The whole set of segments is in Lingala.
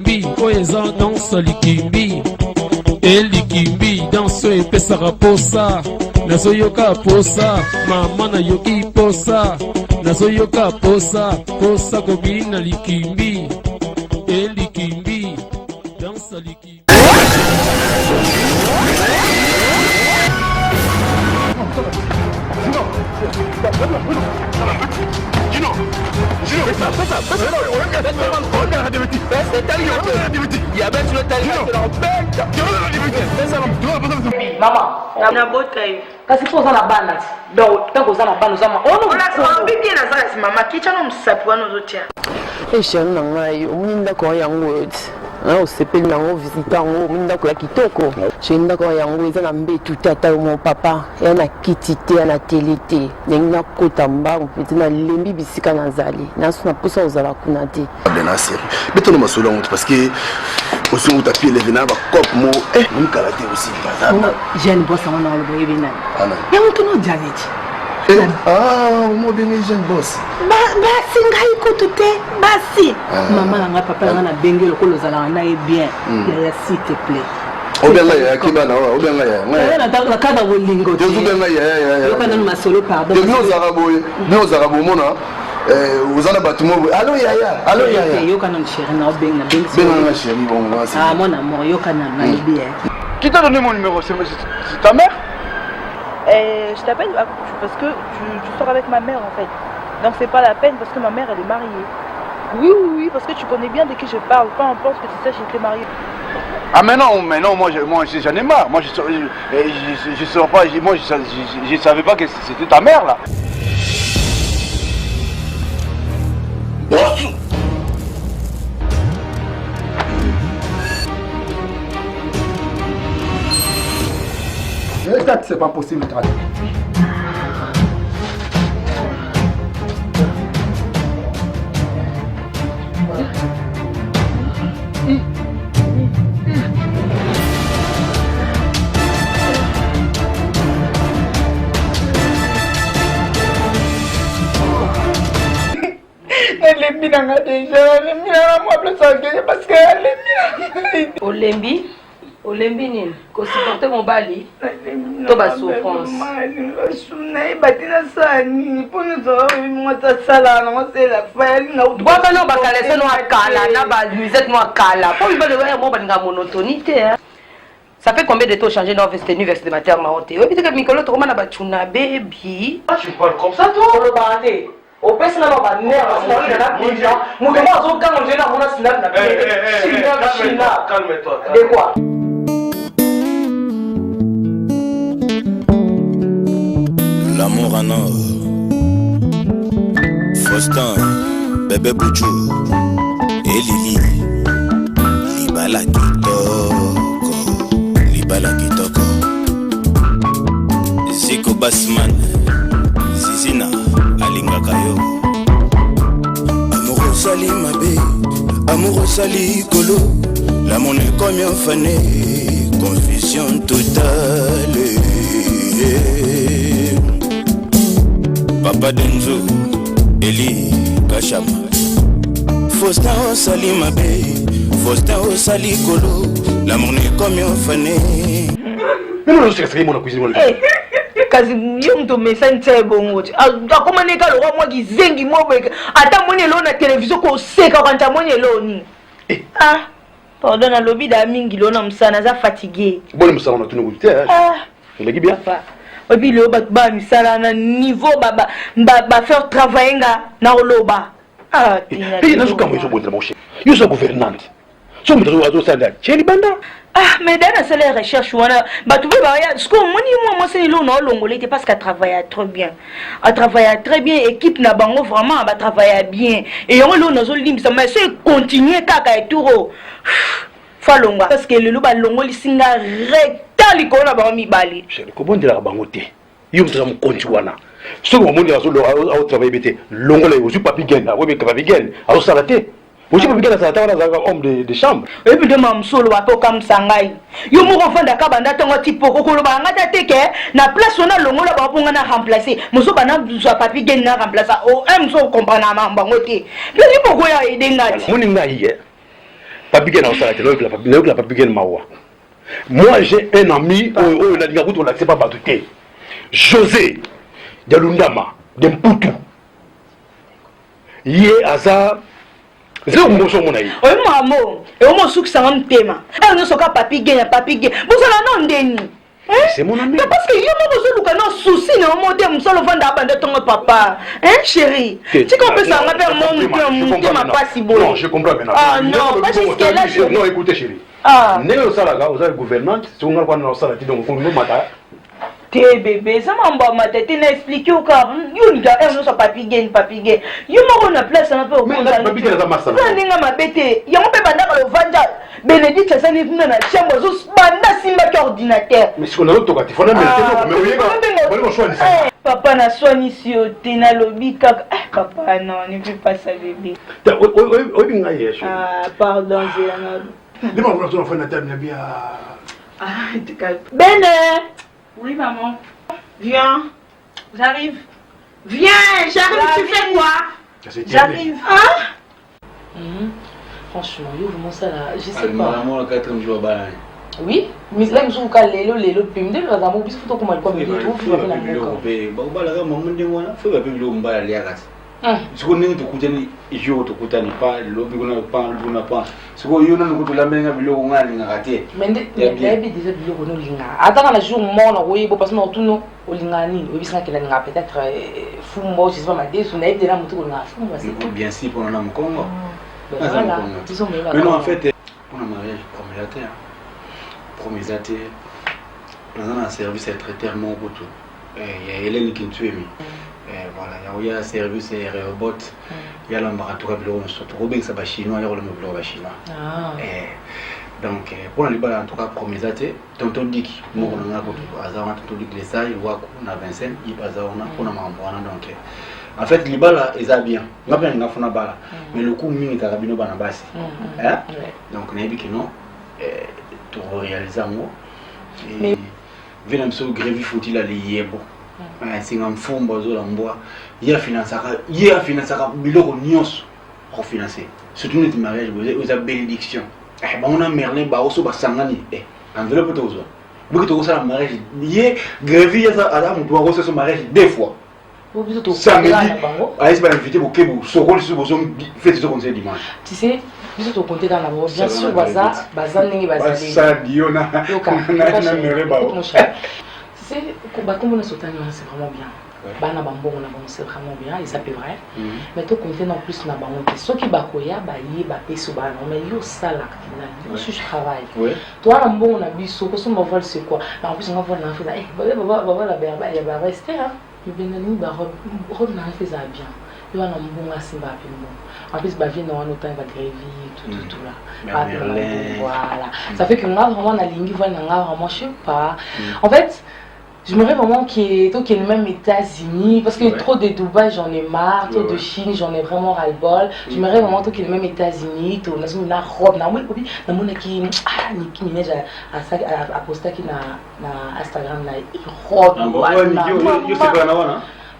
Bi oeza danse likimbi elikimbi danse epesaka posa nazoyoka posa mama nayoki posa nazoyoka posa kobina likimbi elikimbi danse likimbi Mama, na bota hivi. Kasi poza na bana. Donc, tango za na bana zama. Ono bibi na za mama kicha no msapu wano zotia. Eshanu na ngai, omuninda kwa yango. Na osepeli nango visita ngo, omuninda kwa kitoko. Chinda kwa yango eza na mbetu tata mo papa. Ya na kitite ya na telete. Nenga kota mbangu pete na lembi bisika na zali. Na suna posa ozala kuna te. Benassi. Betono masolo ngo parce que aussi on tapie les venants ba cop mo mon karaté aussi bazar. Jeune boss on a le boy bina. Ana. Ya mtu no Janet. Mo bien jeune boss. Basi ngai kutute basi. Mama na nga papa na bengelo ko lozala na bien. Ya s'il te plaît. Obenga ya kibana wa obenga ya. Na ta kada bolingo. Je obenga ya. Yo kana masolo pardon. De no zaraboy mona. Uzana batumo. Allô yaya. Yo kana chéri na obenga benga chéri bon moi c'est. Ah mon amour, yo kana na bien. Qui t'a donné mon numéro? C'est ta mère? Je t'appelle parce que tu sors avec ma mère en fait. Donc c'est pas la peine parce que ma mère elle est mariée. Oui, parce que tu connais bien de qui je parle. Peu importe que tu sais, j'étais mariée. Ah mais non, moi j'en ai marre. Moi je sors pas, moi je savais pas que c'était ta mère là. C'est pas possible. Olembi nanga déjà, Olembi nanga moi plus sanguine parce que Olembi Olembi nini? Ko supporter mon bali. To ba souffrance. Sunai batina sani, poni zo mo ta sala na c'est la fête na. Bwa kana bakala se no akala na ba musette no akala. Po bi ba de mo ba nga monotonité hein. Ça fait combien de temps changer nos vestenu vestimentaire maoté? Oui, peut-être que Mikolo to na ba chuna baby. Tu parles comme ça toi? Ko ba ate. O pesa na ba mère, na na déjà. Mo ko ma zo ka ngena mona sinap na. Calme-toi. De quoi? L'amour en or, Faustin, bébé Bouchou, et Lili, Libala Kitoko, Ziko Basman, Zizina, Alinga Kayo. Amour sali mabé, amour sali colo, l'amour n'est comme un fané, confusion totale. Papa Denzo, Eli Kachama, Faustin Osali Mabé, Faustin Osali Kolo, l'amour n'est comme un fané. Mais non, c'est ce que mon cuisine. Kazi yo mto mesante bongo. Akoma neka lo mwa gizengi mobeka. Ata mwenye lo na television ko seka kwanta mwenye lo ni. Pardon na lobby da mingi lo na msana za fatigué. Bon msana na tunugute. Il est bien. Et puis le ba misala na niveau ba faire travailler na oloba. Et na zuka mwezo bonde mon cher. Yo so gouvernante. So mutaro wazo sanda. Cheli banda. Mais dans la recherche wana ba tu ba ya ce que moi c'est lo na longolé parce qu'elle travaille très bien. Elle travaille très bien, équipe na bango vraiment ba travaille bien. Et on lo na zo limisa mais c'est continuer kaka et touro. Falonga parce que le ba longoli singa rectali ko na ba mi bali. Chéri ko bondela bango te. Yo mutara mo konti wana. Ce que mon monde a travaillé bête longolé aussi papi gena, oui mais papi gena. Alors ça la té. Vous savez que ça t'a homme de chambre. Et puis de mam solo wa to kam sangai. Yo mo ko fanda ka banda tongo tipo ko lo ba ngata teke na place ona longola ba ponga na remplacer. Moso bana so papi gena remplacer. O em so comprendre ma bango te. Puis pourquoi ya aider ngati. Moni ngai. Papigen a osala la Papigen mawa. Moi j'ai un ami on a dit on n'accepte pas Batouté. José de Lundama de Mputu. Yé aza c'est un bon mon aïe. Oui maman, et au moins souk ça un thème. Elle ne soit pas Papigen. Vous allez non déni. C'est mon ami. Parce que yo mo zo no souci na mo dem solo vanda bande ton papa. Hein chérie? Tu comprends ça on appelle mon ma pas si beau. Non, je comprends maintenant. Ah non, pas jusqu'à là. Non, écoutez chérie. Ah. Néo Salaga, vous avez gouvernante, si on a pas dans ça donc on nous mata. T'es bébé, ça m'a pas ma tête, n'a expliqué au cas. Yo ni ga no so papigen. Yo mo na place un peu au mais la papigen ça marche ça. Ça ninga ma bête. Yo mo pe banda le vanda. Bénédicte ça ni na chambre zo banda simba ki ordinateur. Mais si on a autre côté, faut la mettre mais oui on choisit. Papa na soigné si au tena lobby kaka. Papa non, ne fais pas ça bébé. Ah pardon, j'ai dis-moi on a fait une table bien. Ah, tu calmes. Bene. Oui maman. Viens. J'arrive. Viens, j'arrive. Tu fais quoi? J'arrive. Hein? Franchement, yo vraiment ça là, je sais pas. Maman, le 4e jour, bah. Oui, mais là, je suis allé le puis me dire, maman, puisque faut comment comme il trouve, il va faire la même. Bah, bah, là, maman, dit moi, faut pas plus long, bah, les gars. Ce qu'on est de côté, je te côté n'est pas, l'objet qu'on n'a pas. Ce qu'on y a, nous la main à bilo, on a raté. Mais il y a déjà bilo, on linga. Attends, la jour mon, oui, parce que nous tout nous, au lingani, oui, ça qu'il a peut-être fou, moi, je sais pas ma idée, on a été là, on a fou, c'est bien si pour un homme Congo. Voilà. Mais non, en fait, on a mariage premier athée, dans un service traitement pour tout. Il y a Hélène qui tue. Voilà, il y a un service robot, il y a l'embarratoire, il y a chinois, il y a le chinois. Donc, pour la libérer en tout cas, premier athée, tonton Dick, nous on a tonton Dick les sailles, on a Vincent, il y a on a donc. En fait, les balles, ils ont bien. On a bien fait une balle. Mais le coup, il y a un bas. Donc, on a dit que non. Tout réaliser en haut. Et il y a un peu de grève, faut-il aller y aller. C'est un fonds, il y a financé, il y a financé, il y a financé. Surtout notre mariage, vous avez bénédiction. On a merlin, aussi, sangani. Enveloppe de vous. Vous avez un mariage, il y a grève, il y a un mariage 2 fois. Samedi, allez pas inviter pour que vous soyez sur vos faites ce conseil dimanche. Tu sais, vous êtes au compte dans la voie. Bien sûr, Baza, n'est pas ça. Diona. Tu sais, comme on a sauté, c'est vraiment bien. Bana bambo on a c'est vraiment bien, et ça peut vrai. Mais tout compte en plus na bango. Ceux qui bakoya ba yi ba peso ba non mais yo ça là final. Je travaille. Toi na bon on a biso, que son vol c'est quoi? En plus on va voir na fait eh baba la berba, il va rester hein. Benani ba robe na fait ça bien. Yo na mbongo asimba pembo. En plus ba vie na wana temps ba grévi tout là. Voilà. Ça fait que moi vraiment na lingi voilà na vraiment je sais pas. En fait, j'aimerais vraiment qu'il y ait le même États-Unis, parce que trop de Dubaï j'en ai marre, trop de Chine j'en ai vraiment ras-le-bol. J'aimerais vraiment qu'il y ait le même États-Unis, tout na une robe, na moi na mon qui Niki Minaj a posté qui na Instagram na robe.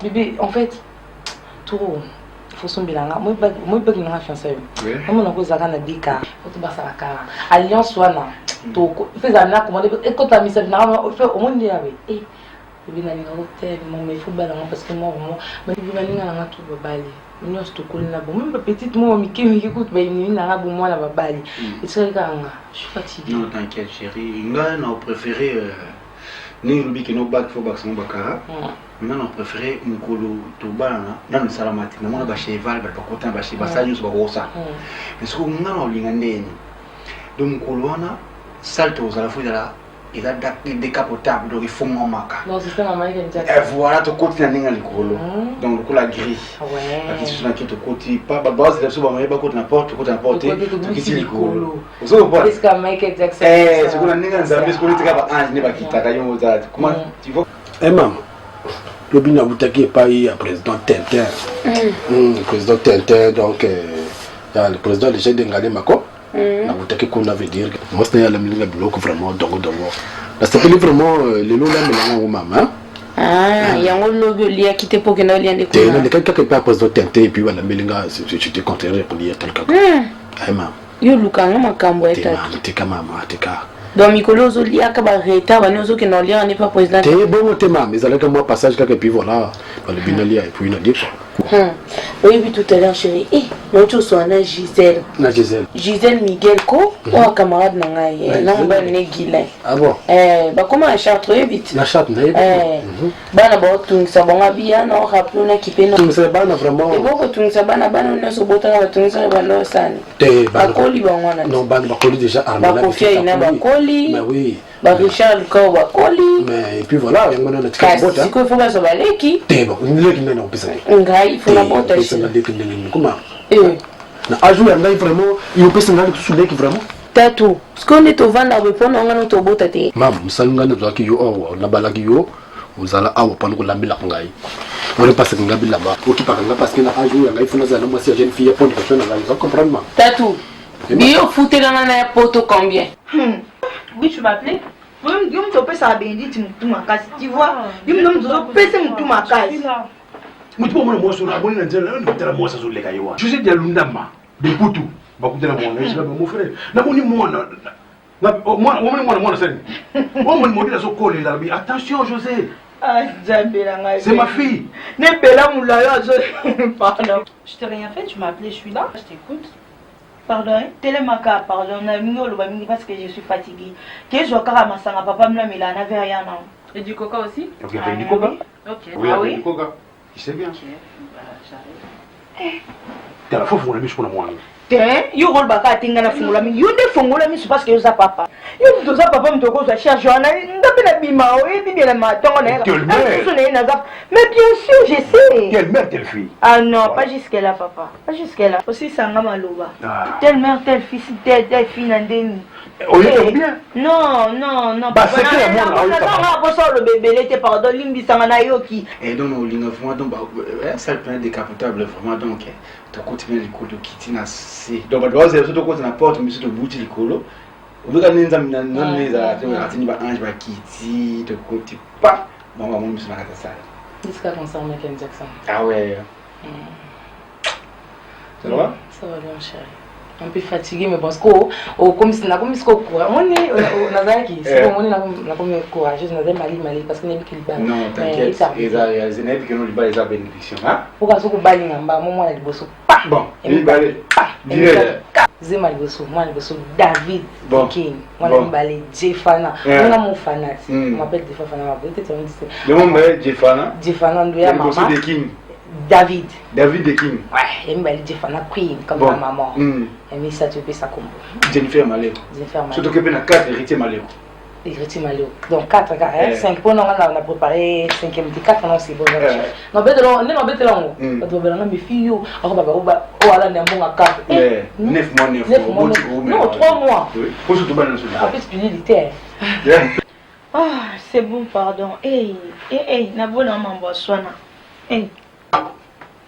Bébé, en fait, tout faut son bilan. Moi pas qu'il n'a fiancé. Moi on a posé ça na bika, faut pas ça la cara. Alliance wana. To fais ça na commander et quand tu as mis ça na au monde dit avec il vient à l'hôtel, mais il faut bien parce que moi, mais il vient à tout babali. Nous sommes tous là, même petite moi, mais qui écoute, mais il vient à moi la babali. Et c'est quand je suis fatiguée. Non, t'inquiète, chérie. Nous avons préféré, nous avons dit que nos bacs faut bacs sont bakara. Nous avons préféré Mukolo Toba dans le salamati. Nous avons cheval, pas content, pas cheval, ça nous va rosa. Mais ce que nous avons l'ingandé, donc Mukolo ana salte aux alafouilles là. Il a décapotable, donc il faut mon maca. Non, c'est ça, maman, il a dit. Voilà, tu continues à aller donc, le coup, la grille. La question qui te côté, pas, c'est la souvent, mais pas contre n'importe, tu quittes le colo. Vous savez pas? Est-ce que Michael Jackson? C'est qu'on a n'est pas ce qu'on est capable de faire, pas comment tu vois? Eh, maman, le bin a bouteillé pas à président Tintin. Président Tintin, donc, le président de Gédé Ngale Mako. Na bouteille qu'on avait dire que moi c'était la milieu bloc vraiment dongo. Là c'était vraiment les lots là mais là maman. Il y a un logo lié qui te pour que nous liens des coups. Il y a quelqu'un qui peut poser Tintin et puis voilà melinga je te contraire pour dire quelqu'un. Eh maman. Yo lukanga makambo eta. Tika mama, tika. Donc mikolo ozoliaka bareta bani ozokenda olia n'est pas président. Te bon te mama, ezalaka moi passage kaka puis voilà. Le binalia et puis na dit quoi. Oui, tout à l'heure chérie. Eh, notre soana Gisèle. Na Gisèle. Gisèle Miguel ko ou camarade na ngai. Na mba negile. Ah bon. Bah comment la charte vite. La charte na. Bana ba tungisa bonga bia na rappeler na kipena. Tungisa bana vraiment. Et beaucoup tungisa bana na so bota na tungisa bana sana. Te ba koli ba ngwana. Non bana ba koli déjà armé. Ba confia ina ba koli. Mais oui. Ba Richard ko ba koli. Mais et puis voilà, il y a un tika bota. Si ko faut ba so ba leki. Te bon, leki na opesa. Ngai il faut la bota ici. Comment? Na ajou yanga vraiment, il opesa na sous leki vraiment. Tatou. Ce qu'on est au vendre répondre on a notre bota te. Mam, msalunga na ki yo o na balaki yo. Uzala awo pano ko lambila ngai. On est passé ngabila ba. Okipa nga parce que na ajou yanga il faut na zala moi si jeune fille pour que na vous comprendre ma. Tatou. Bio fouté dans la poto combien? Oui, tu m'appelais? Oui, dis-moi, tu peux ça bien dit, tu m'as cassé, tu vois? Dis-moi, tu m'as cassé. Mais tu peux me montrer la bonne intérêt, on peut la montrer sur les cailloux. Je sais qu'il y a l'undama, des poutous, beaucoup de la monnaie, je vais mon frère. La monnaie, moi, attention, José. C'est ma fille. Pardon. Je t'ai rien fait, tu m'as appelé, je suis là, je t'écoute. Pardon, télémaca, pardon, parce que je suis fatiguée. Que je papa me l'a n'avait rien. Et du coca aussi? Ok, avec du coca? Ok. Oui, avec du coca. Tu sais bien. T'as la fois pour la miche pour la moine. You roll back at Tingana Fungolami. You ne Fungolami parce que you papa. You do that papa me to go to chercher un n'a bima, et bien la matin. Mais bien sûr, je sais. Quelle mère, telle fille? Ah non, pas jusqu'à là, papa. Pas jusqu'à là. Aussi, ça m'a malouba. Telle mère, telle fille, telle fille, Nandeni. On est bien? Non, non, non. Bah, c'est clair, moi, le bébé, il était pardon, Limbi Sanganayoki. Et donc, on a vraiment, ça le plan décapotable, vraiment, donc. Tu continues les colos qui tiennent assez. Donc, tu vas surtout quand on apporte, mais surtout bouger les colos. On va gagner les anges, Kitty, de côté pas. Bon, on va me faire ça. Qu'est-ce qu'on s'en met avec Jackson? Ah ouais. Ça va? Ça va bien, chérie. Un peu fatigué, mais parce que comme si on a commis ce qu'on court, on est Nazaki, c'est comme on est la première courageuse, on a Mali parce qu'on est qu'il bat. Non, t'inquiète, les élèves qui ont les balles, les bénéficiaires. Pourquoi ce qu'on baille en bas, moi, les bossos. Bon, les balles. Zema liboso, moi liboso David King, moi bon. Mbale Jefana, moi mon fanat, on m'appelle Jefana, ma petite on dit. Le nom est Jefana. Jefana ndoya maman. Liboso de King. David. David de King. Ouais, Mbale Jefana Queen comme ma maman. Et mais ça tu peux ça combo. Jennifer Maleko. Jennifer Maleko. Surtout que ben 4 héritiers Maleko. Héritier Maleko. Donc 4 5 pour nous on a préparé 5e petit 4 non c'est bon. Non bête là, non bête là. On doit bien mes filles oh baba oh ala ne bon à 4. 9 mois. Non, 3 mois. Oui. Pour surtout balance. En fait spiritualité. Ah, c'est bon, pardon. Hey, na bon maman Botswana. Hey.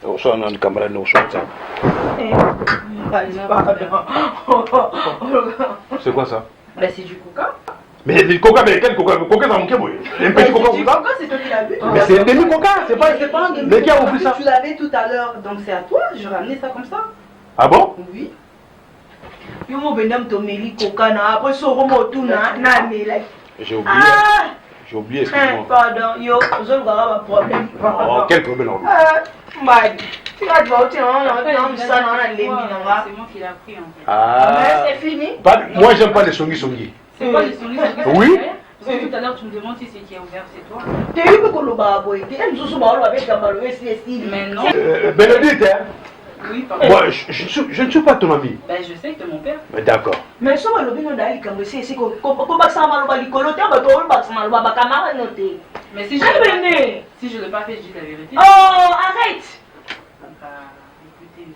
Botswana ni camarade no chante. C'est quoi ça? Bah c'est du coca. Mais du coca, mais quel coca? Coca ça manquait moi. Un petit coca comme ça? C'est toi qui l'as vu. Mais c'est un demi-coca, c'est pas un demi-coca. Mais qui a offert ça? Tu l'avais tout à l'heure, donc c'est à toi. Je ramenais ça comme ça. Ah bon? Oui. Yo mo benam to meli coca na après so romo tout na mela. J'ai oublié. J'ai oublié, excuse-moi. Pardon, yo, je vais avoir un problème. Oh, quel problème? Tu vas te voir, tu vas ça dans la lémine. C'est moi qui l'ai pris en fait. Ah. C'est fini? Moi, j'aime pas les songi. C'est pas les songi? Oui. Parce que tout à l'heure, tu me demandes si c'est qui a ouvert, c'est toi. Tu as eu que le baboy. Tu as eu que le baboy avec un ballon. Mais non. Bénédicte, hein? Oui, pardon. Moi, je ne suis pas ton ami. Ben, je sais que t'es mon père. Mais d'accord. Mais si on a l'obligation d'aller comme c'est que comment ça va le colo, tu as le camarade noté. Mais si je ne l'ai pas fait, je dis la vérité. Oh, arrête! Écoutez,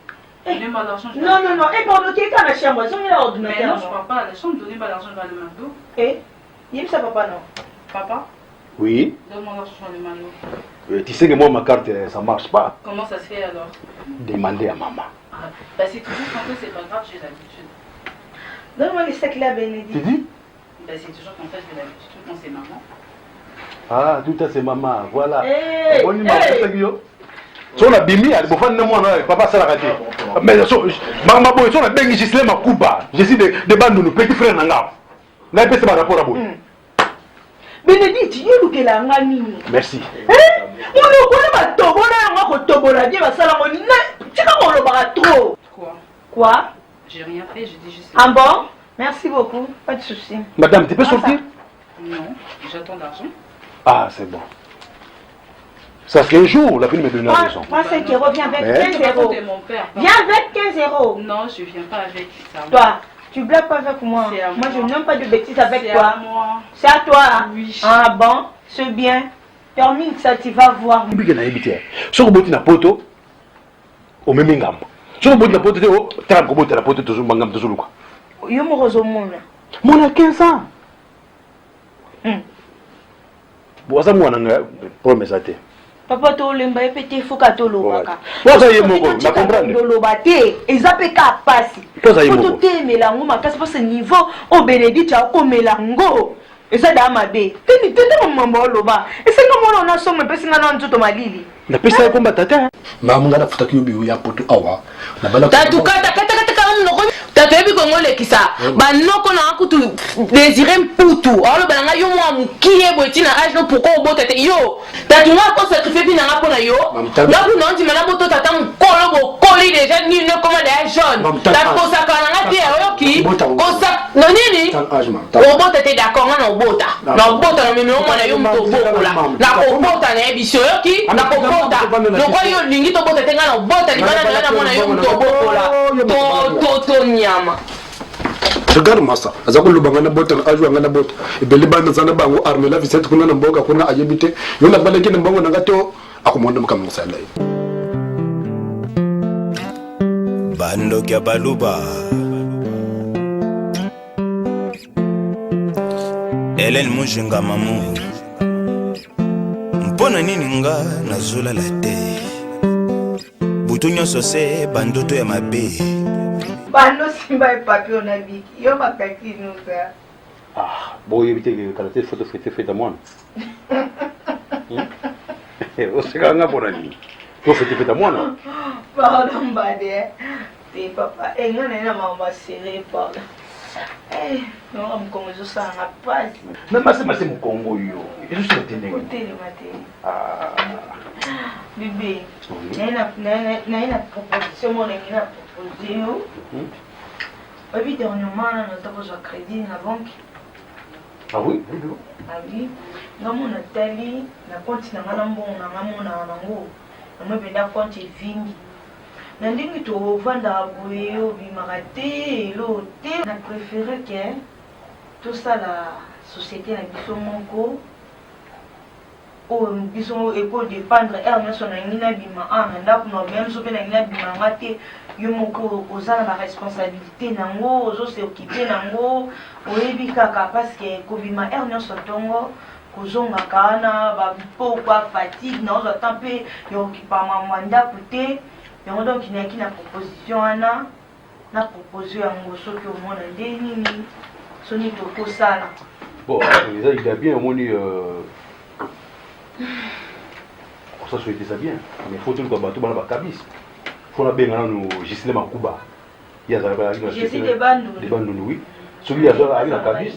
donnez-moi l'argent. Non. Et pendant qu'il est dans la chambre, ils ont mis l'ordinateur. Mais non, je ne parle pas à la chambre, donnez-moi l'argent, je vais aller au McDo. Eh? Il aime ça, papa, non? Papa? Oui. Donne-moi l'argent, je vais aller au McDo. Tu sais que moi, ma carte, ça ne marche pas. Comment ça se fait alors? Demandez à maman. Bah, c'est toujours quand c'est pas grave, j'ai l'habitude. Donne-moi les sacs là, Bénédicte. Tu dis? Bah, c'est toujours comme ça, j'ai l'habitude, tout quand c'est maman. Ah, tout ça, c'est maman, voilà. Hey, on y m'a fait ça, Guillaume. Si on a bimi, il faut faire une moine, papa, ça l'a raté. Mais ma boy, on a bien Gisèle Makuba. Je suis de Bandounou, petit frère Nanga. N'a pas ce rapport à vous. Bénédicte, il y a la ngani. Merci. On ne connaît pas Tobola, on va Tobola, Dieu va salamoni. Tu vas le trop. Quoi? J'ai rien fait, je dis juste. Ah bon? Merci beaucoup, pas de souci. Madame, tu peux sortir? Non, j'attends d'argent. Ah, c'est bon. Ça fait un jour, la fille me donne la raison. Moi, c'est qui revient avec 15 euros. Viens avec 15 euros. Non, je viens pas avec ça. Toi, tu blagues pas avec moi. Moi, je n'aime pas de bêtises avec toi. C'est à toi. Oui. Ah bon, c'est bien. Termine ça, tu vas voir. Si vous avez un poteau, au même engam. Si vous avez un poteau, tu as un poteau, tu as un poteau. Yo mo rozo mona. Mona 15 ans. Boza mwana nga promesse ate. Papa to lemba epete fuka to lobaka. Boza ye moko, na comprendre. To lobate, ezape ka pasi. Boza ye moko. To te melango makasi parce niveau au Bénédicte ko melango. Eza da mabe. Teni mambo loba. Esenga mona na somme pesi ngana nzoto malili. Na pesa ko mbatata. Mamunga na futa kiyobi ya poto awa. Na bala. Tatu kata kama mnoko. Tatu ebi kongole kisa. Ba noko na akutu désiré mputu. Alors ba nga yo mwa mukiye bweti na age no poko obota te yo. Tatu nga ko sacrifier bi na nga pona yo. Na ku non di mana boto tata mukolo bo koli déjà ni no comme des jeunes. Tatu ko sakana nga tie oyoki. Ko sak no nini? Obota te d'accord nga na obota. Na obota na mimi mwana yo mto bokola. Na ko bota na ebiso yoki. Na ko bota. No ko yo lingi to bota te nga na obota ni bana na mwana yo mto bokola. To nyama. Regarde-moi ça. Azako lubanga na bota na ajwa ngana bota. Ibele bana zana bango arme la visite kuna na mboga kuna ayebite. Yona baleke na mbongo na gato akumonda mkamno sala. Bando kya baluba. Hélène Mujinga mamu. Mpona nini nga nazula la te. Butunyo sose bandoto ya mabe. Bando simba e papier na biki. Yo makaki nuka. Ah, bon éviter que karaté photo fait à moi. O seka nga borani. Ko fait à moi non. Pardon bade. Ti papa, ngana na mama serré pardon. Non, am kongo zo sa nga pasi. Na mase mu Congo yo. Eso se entende. Hotel mate. Ah. Bébé. Na proposition mon na proposé yo. Oui, dernièrement, nous avons un crédit à la banque. Ah oui? Ah oui. Nous avons un tali, nous avons un compte, nous avons un compte vingi. Nous avons vendre à bouer, bimaraté, l'hôtel. On a préféré que tout ça, la société, la mission monco, ou mission école dépendre, elle, nous sommes en bima, nous même sauver la bimaraté. Yomoko oza na responsabilité nango ozo se occuper nango oyebi kaka parce que kobima er nyonso tongo kozonga kana ba po kwa fatigue na ozo tampe yo kipama mwanda puté yango donc inaki na proposition ana na proposition yango soki omona nde nini soni tokosala bon il a bien omoni ça souhaité ça bien mais faut tout bateau bana ba kabis faut la benga no Gisèle Makuba ya za ba ina je suis de Bandounou oui celui ya za na kabis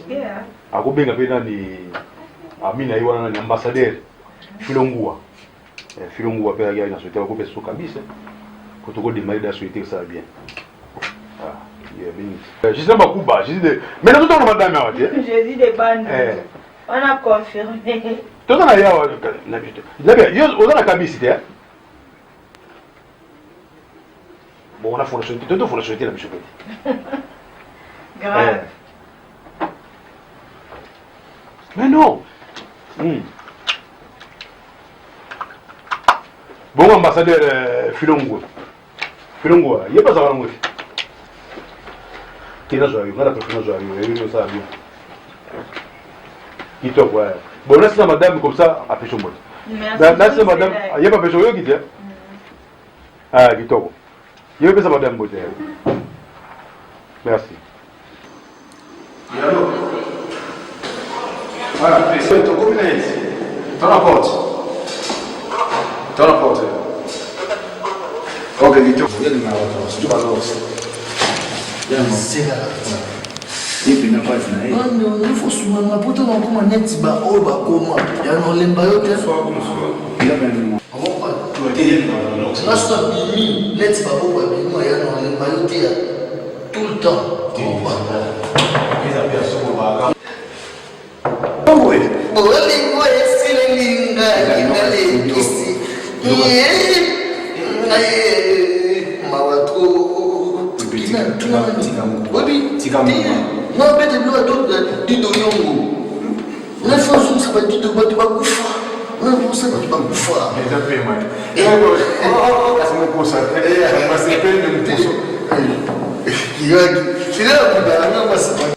ako benga pe na ni amina yiwana na ambassadeur Filongua pe ya ina souhaité ko pe so kabis ko to ko de maïda souhaité ça bien ah il est bien Gisèle Makuba mais nous on madame ya wati je suis de Bandounou on a confirmé to na ya na bito la bien yo on a kabis té bon, on a fait la mission. Grave. Mais non. Bon, ambassadeur Filongo, il n'y a pas ça à l'envoi. Qui n'a jamais eu, on a la préférence de il ça bien. Qui te voit. Bon, laisse la madame comme ça, à Péchombo. Laisse la madame, il n'y a pas Péchombo qui dit. Ah, qui te voit. Je vais passer madame Beauté. Merci. Et alors? Voilà, c'est ton combien ici? Ton apporte. Ok. éviter. Il faut souvent pour ton comment net ba o ba comment ya no lemba yo te reste bimi net ba o ba bimi ya no lemba yo te tout le temps oui lingo esile linga inale kisi mawatro non, mais tu dois dire de Yongo. La force, ça va dire de quoi tu vas bouffer. Non, ça va, tu vas bouffer. Mais t'as fait mal. C'est mon conseil. C'est peine de me pousser. Il a dit, tu l'as vu, non, moi, c'est pas.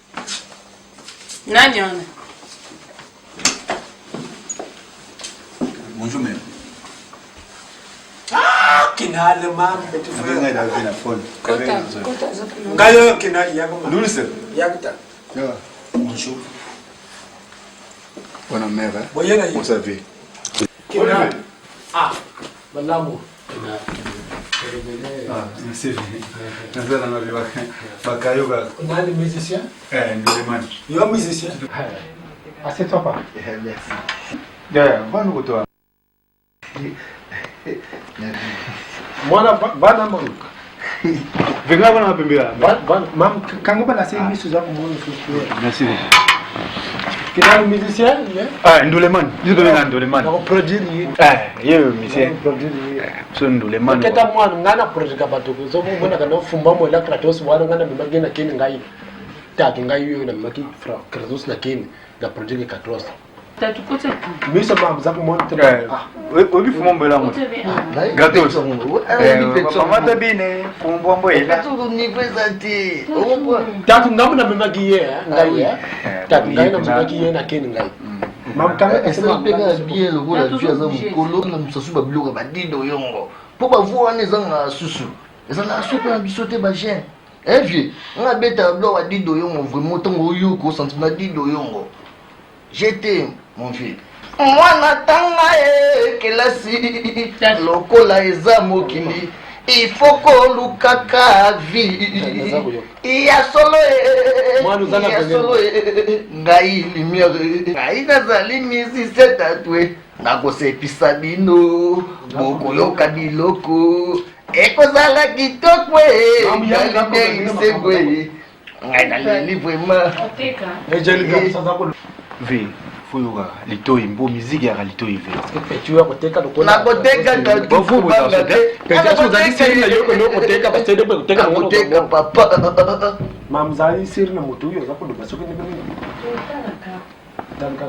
Nani, bonjour, mère. Kinale mam betu fa ngai da vina phone kota ngayo kinale yakoma lulise yakita bonjour bona mère boyena vous savez kinale Malamu c'est vrai nzana na biba bakayoga nani musicien Ndulemani yo musicien assieds-toi pas merci yeah va nous retourner mwana bana mwana venga bana pembela mam kango bana c'est misu za ko mwana fufu merci kinani musicien Ndulemani dizo na Ndulemani na produire yo musicien produire so Ndulemani keta mwana ngana produire bato ko zo mbona kana fumba mo la kratos wana ngana mimagena kini ngai tatu ngai yo na maki fra kratos na kini na produire 14 tatu kote mais ça va vous mwana obi fumba mbela mo gato mama tabine fumba mbela tatu ngamu na mimagi ye ngai tatu ngai na mimagi ye na kini ngai mam kanga esema pega bien le rôle du azam kolo na msasu ba bloka ba dido yongo po ba voa ne zanga susu ezala sope na bisote ba gen vieux nga beta bloka ba dido yongo vraiment tango yo ko sentiment dido yongo j'étais mon vieux mwana tanga kelasi lokola eza mokili ifoko lukaka vi ya solo ngai lumière ngai nazali misise tatwe nakosepisa bino bokoyoka biloko ekozala kitoko ngaliberisekwe ngai naleli vraiment vi fuyoka litoi mbo miziki ya litoi vi tu ya koteka na koteka bafu bota peut-être vous allez siri na yoko no koteka parce que koteka no koteka papa mamzali siri na moto yo zapo baso ke nebe danka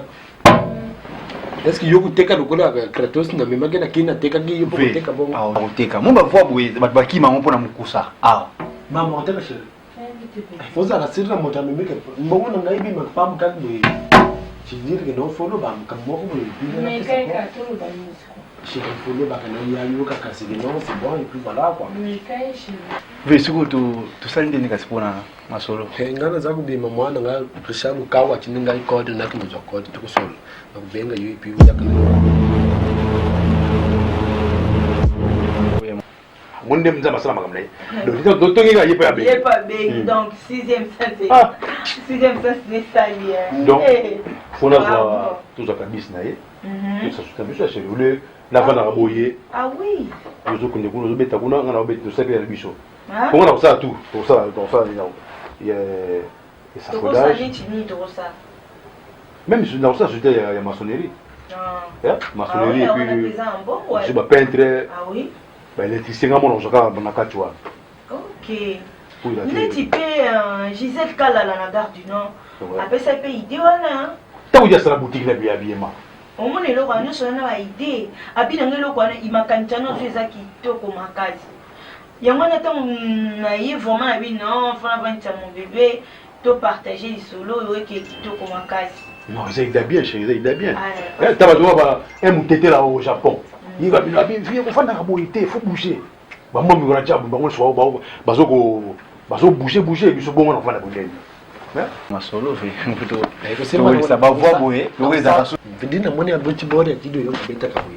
est-ce que yoko teka lokola avec Kratos na memage na kina teka gi yoko koteka bongo ah koteka mo ba voix boye ba bakima mo pona mukusa ah mama oteka chérie faut ça la siri na moto memeke mbongo na ngai bi mapam kan boye je veux dire que non follow ba mkamoko boye mais quelqu'un tout dans le je vais follow ba kana ya yoka kasi non c'est bon et puis voilà quoi mais kai chérie ve suko to salinde ni kasipona masolo ngana za kubima mwana nga Richard ukawa chininga ikode na kimo zokode tukusolo akubenga yo ipi yakana monde mza masala makamle donc to ngi yepa be yepa be donc 6e sens 6e sens n'est ça bien donc fona za tuza kabisa naye ça se kabisa chez lui la vana raboyer ah oui yozo kunde kuno zo beta kuna ngana obeta to sapi ya biso pour on a ça tout pour ça il y a ça codage même sur dans ça c'était il y a maçonnerie maçonnerie et puis je suis peintre ah oui bah électricien ngamo nzoka na kachwa ok neti pe Gisèle Kalala na gare du Nord après ça pe idée wana ta uja sala boutique na bien bien ma omona eloko wana nyonso wana baide abinanga eloko wana imakanisa nyonso eza kitoko makasi yango wana ntango na ye vraiment abi non fona vanisa mon bébé to partager lisolo oyo eke kitoko makasi non ça ida bien chérie ça ida bien taba to ba mutete là au Japon il va bien vie ko fanda ka boité faut bouger ba mo mi ko racha ba ngo so ba bazoko bouger biso bongo na fanda bonene masolo ça va voir boye vidina moni aboti bore tido yo beta kawe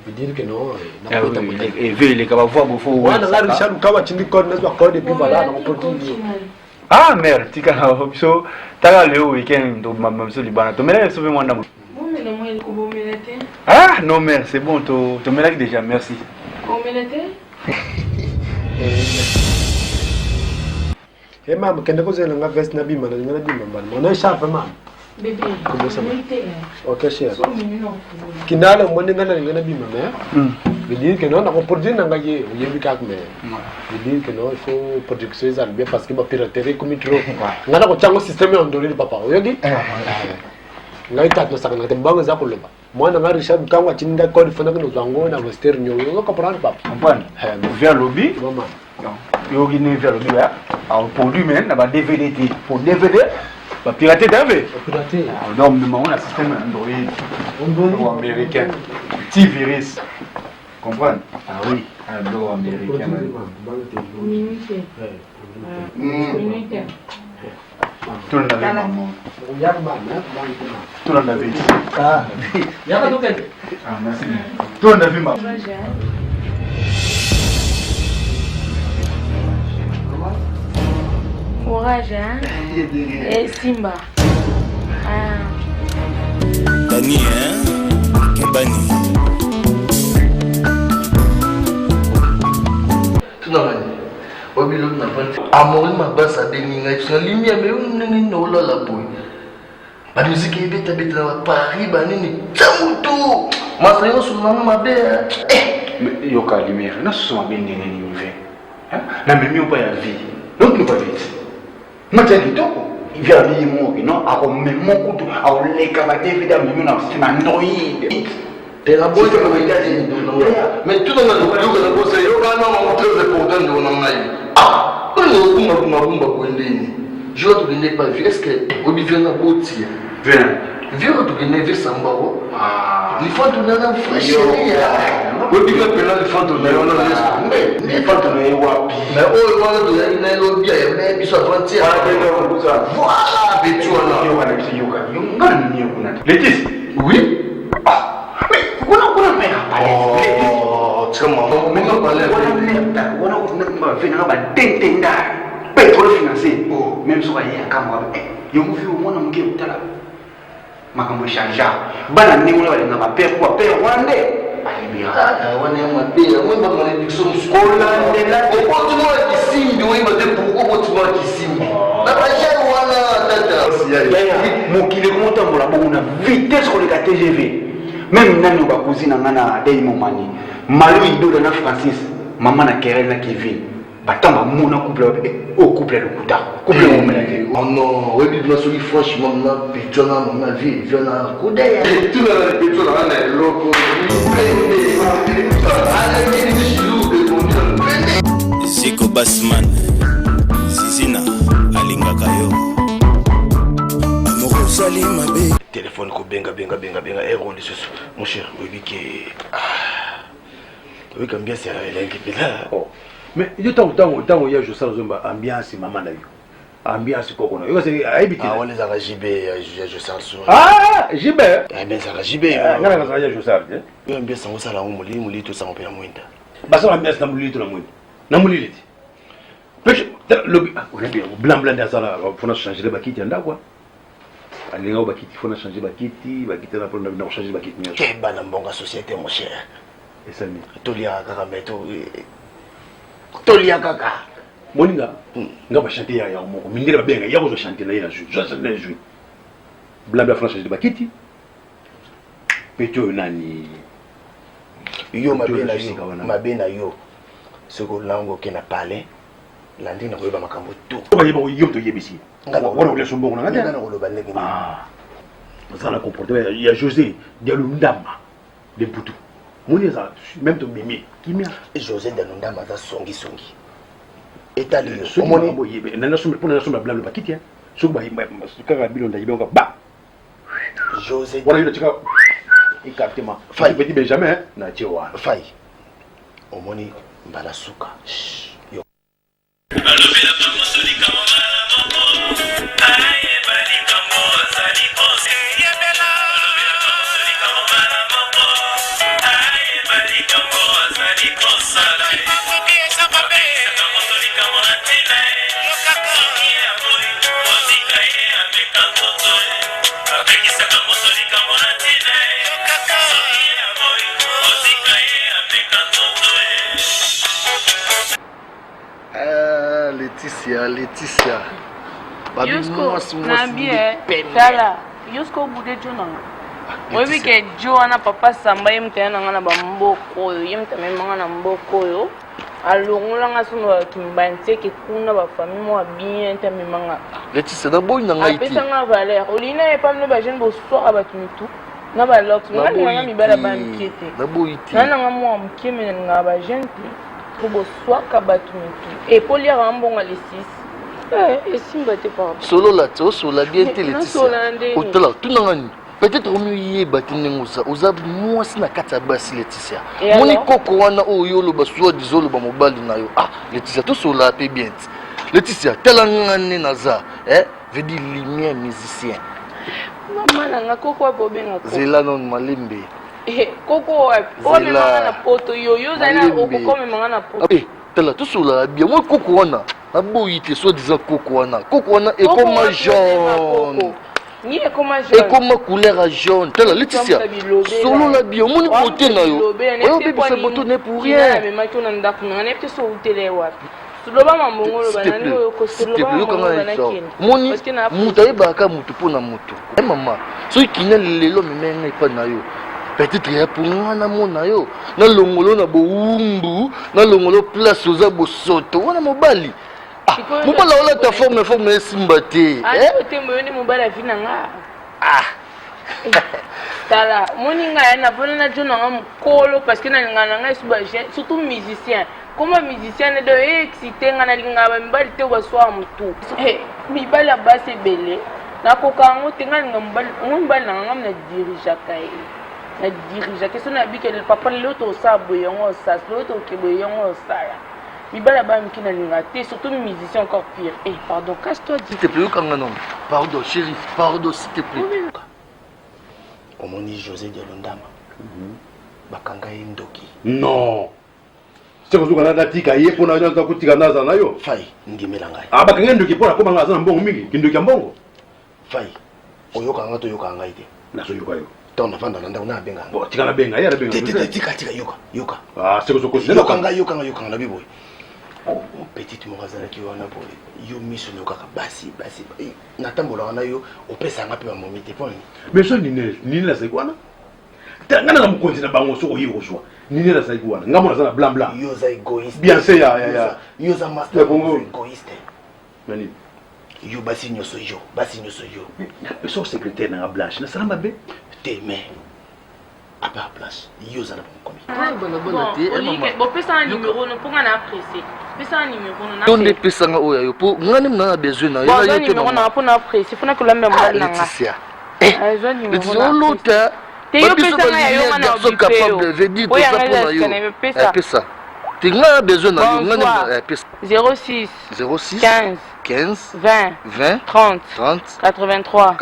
vidina que non na kota moni et vele ka va voir bofo wana ngari shalu kawa chindi code na code puis voilà na opportunité ah merde tika na option taka leo weekend to mamso libana to mena so mwanda mo ah non mère c'est bon to mena déjà merci Eh maman, quand vous avez un veste na bima, na bima ban. Mon écharpe maman. Bébé. Comment ça va? OK cher. Kinala moni ngana ngana bima mais. Il dit que non, on produit na ngaye, il y a bikak mais. Il dit que non, il faut production ça bien parce que ma piraterie comme trop. Ngana ko chango système on dori papa. Oyogi? Ngai tat na sakana tembanga za kuloba. Mwana ngari shabu kangwa chinda code fana no zango na master nyo. Yo comprendre papa. Comprendre? Vers lobby. Maman. Yo gi ne vers lobby là. On produit même na DVD pour DVD. Ba pirater d'ave. Pirater. Donc nous on a système Android. Américain. Petit virus. Comprendre? Ah oui, Android américain. Tout le monde avait maman. Tout le monde avait. Ah. Ah, merci. Tout le monde avait maman. Courage, hein? Et Simba. Dani, hein? Kebani. Tout le monde. Obilo na pante amori mabasa deninga tsona limia me unni no la boy ba musique beta na Paris ba nini tsamuto masayo suma mabe mais yo ka lumière na suma be nene ni ve na memi on pas ya vie donc nous pas vite mata kitoko il vient bien mo non a ko memo kutu a o leka ba David a memi na sima Android et la boy que le gars dit mais tout dans le look na bosse yo ka na mo très important de on ngai ah on kumba ko ndeni je dois donner pas vu est-ce que obi vient na boti viens to gagner vers Sambao ah il faut donner un fraîcherie obi ka pela il faut donner on laisse mais faut donner wapi mais oh on doit donner na lobby mais biso frontière voilà betu on yo wana kiyoka yo ngani ni kuna Letis oui kuna mera pale oh chama mera pale wana vina ba tentenda pétrole financier même so ya kama yo muvi umona mke utala makambo shanja bana ningo la balinga ba père kwa père wande alibira wana ya mapira mwemba malédiction muskola ndela opportunité wa kisimbi wemba te pourquoi opportunité wa kisimbi na bajana wana tata mokile komotambola bongo na vitesse koleka TGV même nani ba cousine ngana dei momani malo idola na Francis maman na Keren na Kevin batamba mona couple au couple de kuta couple au mélange oh non oui bien sûr franchement na pétona na vie vient na kuda tout la pétona na loko Ziko Basman Zizina Alinga Kayo Amoro Sali Mabe téléphone ko benga erreur de ce mon cher oui que oui comme bien c'est là oh mais il temps il y a je sens zomba ambiance maman na yo ambiance koko na yo c'est habité ah on les a rajibé je sens ah JB eh ben ça rajibé ngana ka ya je sens yo ambiance ngo sala muli to sa mpela mwinda basa ambiance na muli to na mwinda le blanc dans ça là faut changer les bakiti nda quoi alinga bakiti faut changer bakiti na pour na changer bakiti mieux ke bana mbonga société mon cher et ça mi tolia kaka meto tolia kaka moninga nga ba chanter ya moko mindele ba benga ya ko chanter na ina je blanc faut changer bakiti peto nani yo mabena yo soko lango ke na parler landi na koyeba makambo tout oyeba yo to yebisi wana ule sombo na ngata na koloba ndenge ni ça la comportement il y a José Dialundama de Boutou moni ça même to mimi kimia José Dialundama za songi etali omoni boyebe nana sombe pour nana sombe blabla bakiti hein so ba kaka bilonda yibonga ba José wana yo tika exactement Faille petit Benjamin na tiewa Faille omoni mbala suka yo Allo, Laetitia. Yusko, Nabie, Tala, Yusko Bude Jonah. Wewe ke Joana papa samba yemtena ngana bamboko yo yemtame mangana mboko yo alongola ngasunwa kimbanse ke kuna ba famille mo bien tame manga Laetitia na boy na ngai ti apesa nga valeur olina e pamno ba jeune bo soir abatumitu na ba lox nga mi bala ba mkiete na boy ti na nga mo mkeme nga ba jeune ti bo soir ka batumitu e polia rambonga les 6 et simba te pas solo la to solo bien te Laetitia otala tunangani peut-être au mieux batinengoza oza mwasi na kati ya basi Laetitia moni koko wana oyo lo baswa dizolo ba mobali na yo Laetitia to sola pe bien Laetitia tela ngane naza veut dire lumière musicien mama nanga koko bobenga ko zela non malembe koko o me manga na poto yo zana okoko me manga na poto tela to sola bien moi koko wana aboyi te so disant koko wana ekoma jaune ni ekoma jaune ekoma couleur jaune tela Laetitia solo la bien moni côté na yo oyo bébé sa moto n'est pour rien mais ma tona ndaku na ne peut so utele wapi suloba mambongolo banani oyo ko suloba mambongolo banaki moni muta ebaka mutu pona mutu mama so ikina lelo memene pa na yo peut-être ya pour ngana mona yo na longolo na boumbu na longolo place oza bosoto wana mobali mobala ola ta forme esimba te te moyoni mobala vi nanga tala moninga ya na bona na jona nga mkolo parce que na ngana nga suba surtout musicien comment musicien ne doit exciter nga na linga ba mbali te wa soa mtu mi bala base belé na kokango te nga mbali na na dirija kai na dirija que sona bi que le papa l'autre sa boyongo sa l'autre ke boyongo sa mi bala ba mkina linga te surtout musicien encore pire pardon casse-toi s'il te plaît kanga non pardon chérie pardon s'il te plaît omoni José Dialondama bakanga ndoki non c'est que kana datika ye pona nyanza kutika naza nayo fai ngimela ngai bakanga ndoki pona ko banga za mbongo mingi kindoki mbongo fai oyoka nga to yoka ngai te naso yoka yo tona fanda nanda una benga bo tikana benga ya benga tika yoka c'est que ko yoka na biboy petite morazala ki wana boy yo miso no kaka basi natambola wana yo opesa nga pe ba momite poni mais ça ni la sai kwana ngana na mukonzi na bango so oyi oswa ni la sai kwana ngamona sana blanc yo za egoiste bien c'est ya yo za master egoiste nani yo basi nyoso yo mais son secrétaire na blanche na salama be te mais à part place yo za na komi bon pesa un numéro no ponga na apprécier pesa un numéro na donde pesa nga oya yo po ngani mna na besoin na yo yo te na pona apprécier fona ko lambe mbala na nga Laetitia lota te yo pesa nga yo ngana capable veut dire tout ça pour yo pesa tu as besoin de 06 15 20 30 83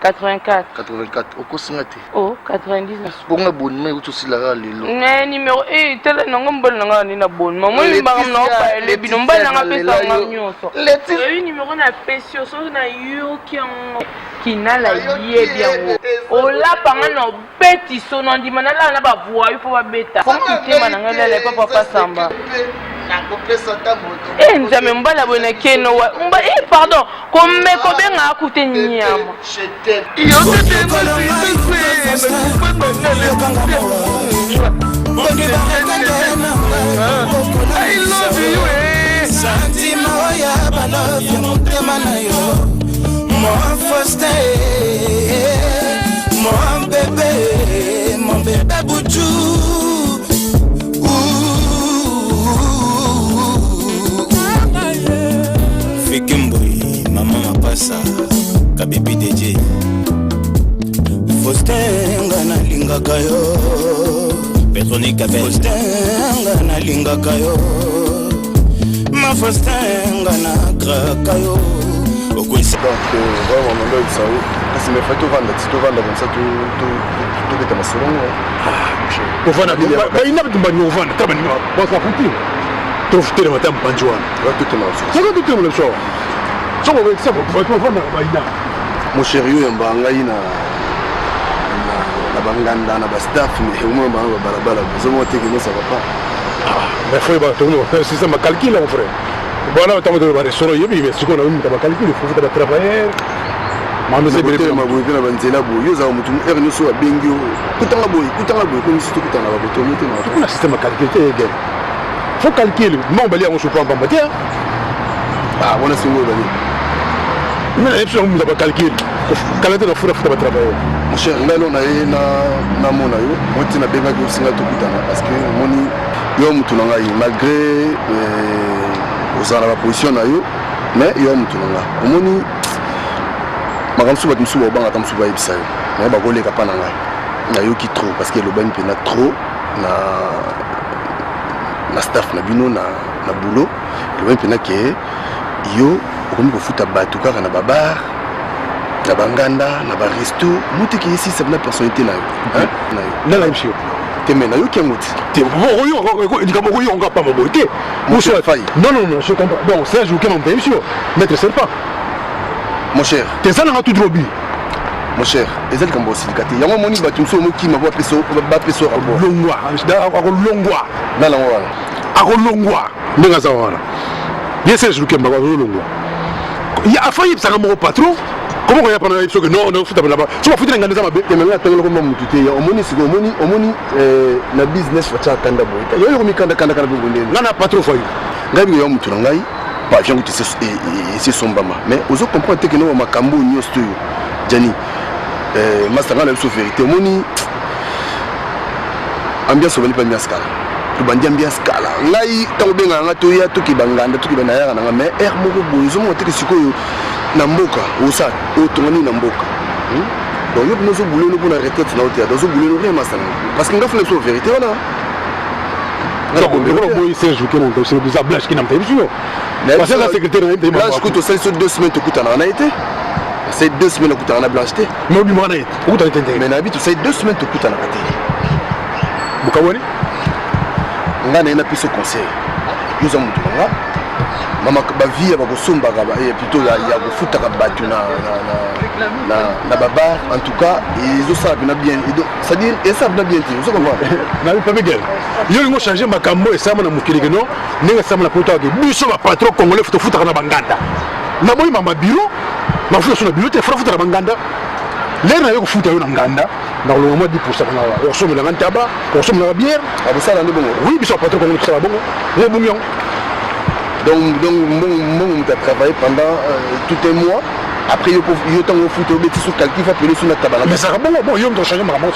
84 okosingate oh 99 bonga bonne ou aussi la lelo numéro tele nanga mbona nanga ni na bonne moi mbanga na pa le binomba nanga pesa nga nyoso le numéro na pesio so na yo qui na la yé bien o la panga no beti so no ndima na la na ba voix il faut ba beta comme kitema nanga la papa samba nzambe mbala bona keno mba pardon comme ko benga akute nyama I love you santima oya bala vya motema na yo mon Faustin mon bébé Bouchou Fikimboy, maman mapasa, kabibi DJ Faustin ngana linga kayo Petronica Faustin ngana linga kayo Ma Faustin ngana kayo Okwisi donc vraiment mon gars ça c'est mes photos vendre comme ça tout est à ma salon pour vendre bien il n'a pas de bagno vendre t'as pas bon ça foutu profiter de matin banjouan tout est mal c'est quoi tout est mal ça on va ça pour vendre baina mon chéri yamba ngai na banganda na staff mais au moins balabala besoin de que ça va pas. Mais frère, c'est ça ma calcul mon frère. Voilà, tu vas restaurant yebi mais ce qu'on a eu ta calcul, il faut travailler. Mano c'est bien ma boy na banzela boy yo za mutu erno so abengio kutanga boy comme si tu kutanga ba boto mutu na. Tout le système calcul est faut calculer. Non, bali on se prend pas matière. Ah, on a ce mot bali. Mais il faut qu'on calcule. Calcul na fura futa travailler. Mon cher, là on a na mona yo, on tina benga ko singa to kutanga parce que moni yo mutu na ngai malgré ozana ba position na yo, mais yo mutu na ngai. Moni makamsu ba tmusu ba banga tamsu ba ibisa yo. Mais ba koleka pa na ngai. Na yo ki trop parce que le ban pena trop na staff na bino na boulot. Le ban pena ke yo okomi ko futa batu kaka na babar. Na banganda, na ba resto, muté qui ici c'est une personnalité là. Hein? Na la monsieur. Te mena yo kenguti. Te yo ndikamo yo nga pa maboté. Monsieur Faye. Non, je comprends. Bon, c'est un jour que mon père monsieur. Maître Serpa. Mon cher, t'es ça na tout drobi. Mon cher, ezali kambo silikate. Yango moni batumso mo ki mabo peso longwa. Longwa. Na la wala. Ako longwa. Ndinga za wala. Bien c'est jour que mabo longwa. Ya Faye ça comme patron. Comment on y a pas de que non, non, faut là-bas. Tu vas foutre un gars dans ma bête. Mais là, tu as comme mon tuté. Omoni, na business va tcha kanda boy. Yo yo mi kanda bonde. Ngana pas trop fayu. Ngabi yo mutu ngai. Pas bien que c'est son bama. Mais aux autres comprendre que non makambo nyosto yo. Jani. Master ngana la vérité. Omoni ambiance obali pas bien scala. Tu bandi ambiance scala. Ngai tango benga ngato ya to ki banganda to ki banaya na mais air moko boy. Zo mo te sikoyo. Namboka osa otongani namboka donc yo nozo boulelo pour la retraite na hôtel nozo boulelo rien masana parce que ngafuna so vérité voilà donc on boy c'est jouer mon dossier de Zablash qui n'a pas vu parce que la secrétaire de là je coûte ça 2 semaines te coûte en été c'est 2 semaines te coûte en blancheté mais obi mwana et coûte en été mais na habite c'est 2 semaines te coûte en raté bukawani ngana ina piso conseil yo za mutu nga mama ba vie ba kosomba ka ba plutôt ya kofuta ka batu na baba en tout cas ils ont ça bien ça dit et ça bien tu comprends na pas bien yo ngo changer makambo et ça na mukili que non ninga ça na poto ke biso ba patron congolais futa na banganda na boy mama bureau na futa na bureau te futa na banganda l'air na yo futa yo na nganda na le moins 10% na yo somme la tabac on somme la bière ah ça là bon oui biso patron congolais ça bon et bon donc mon a travaillé pendant tout un mois après yo tant au foot au bêtis sur calcul va peler sur la tabala mais ça bon yo me changer maman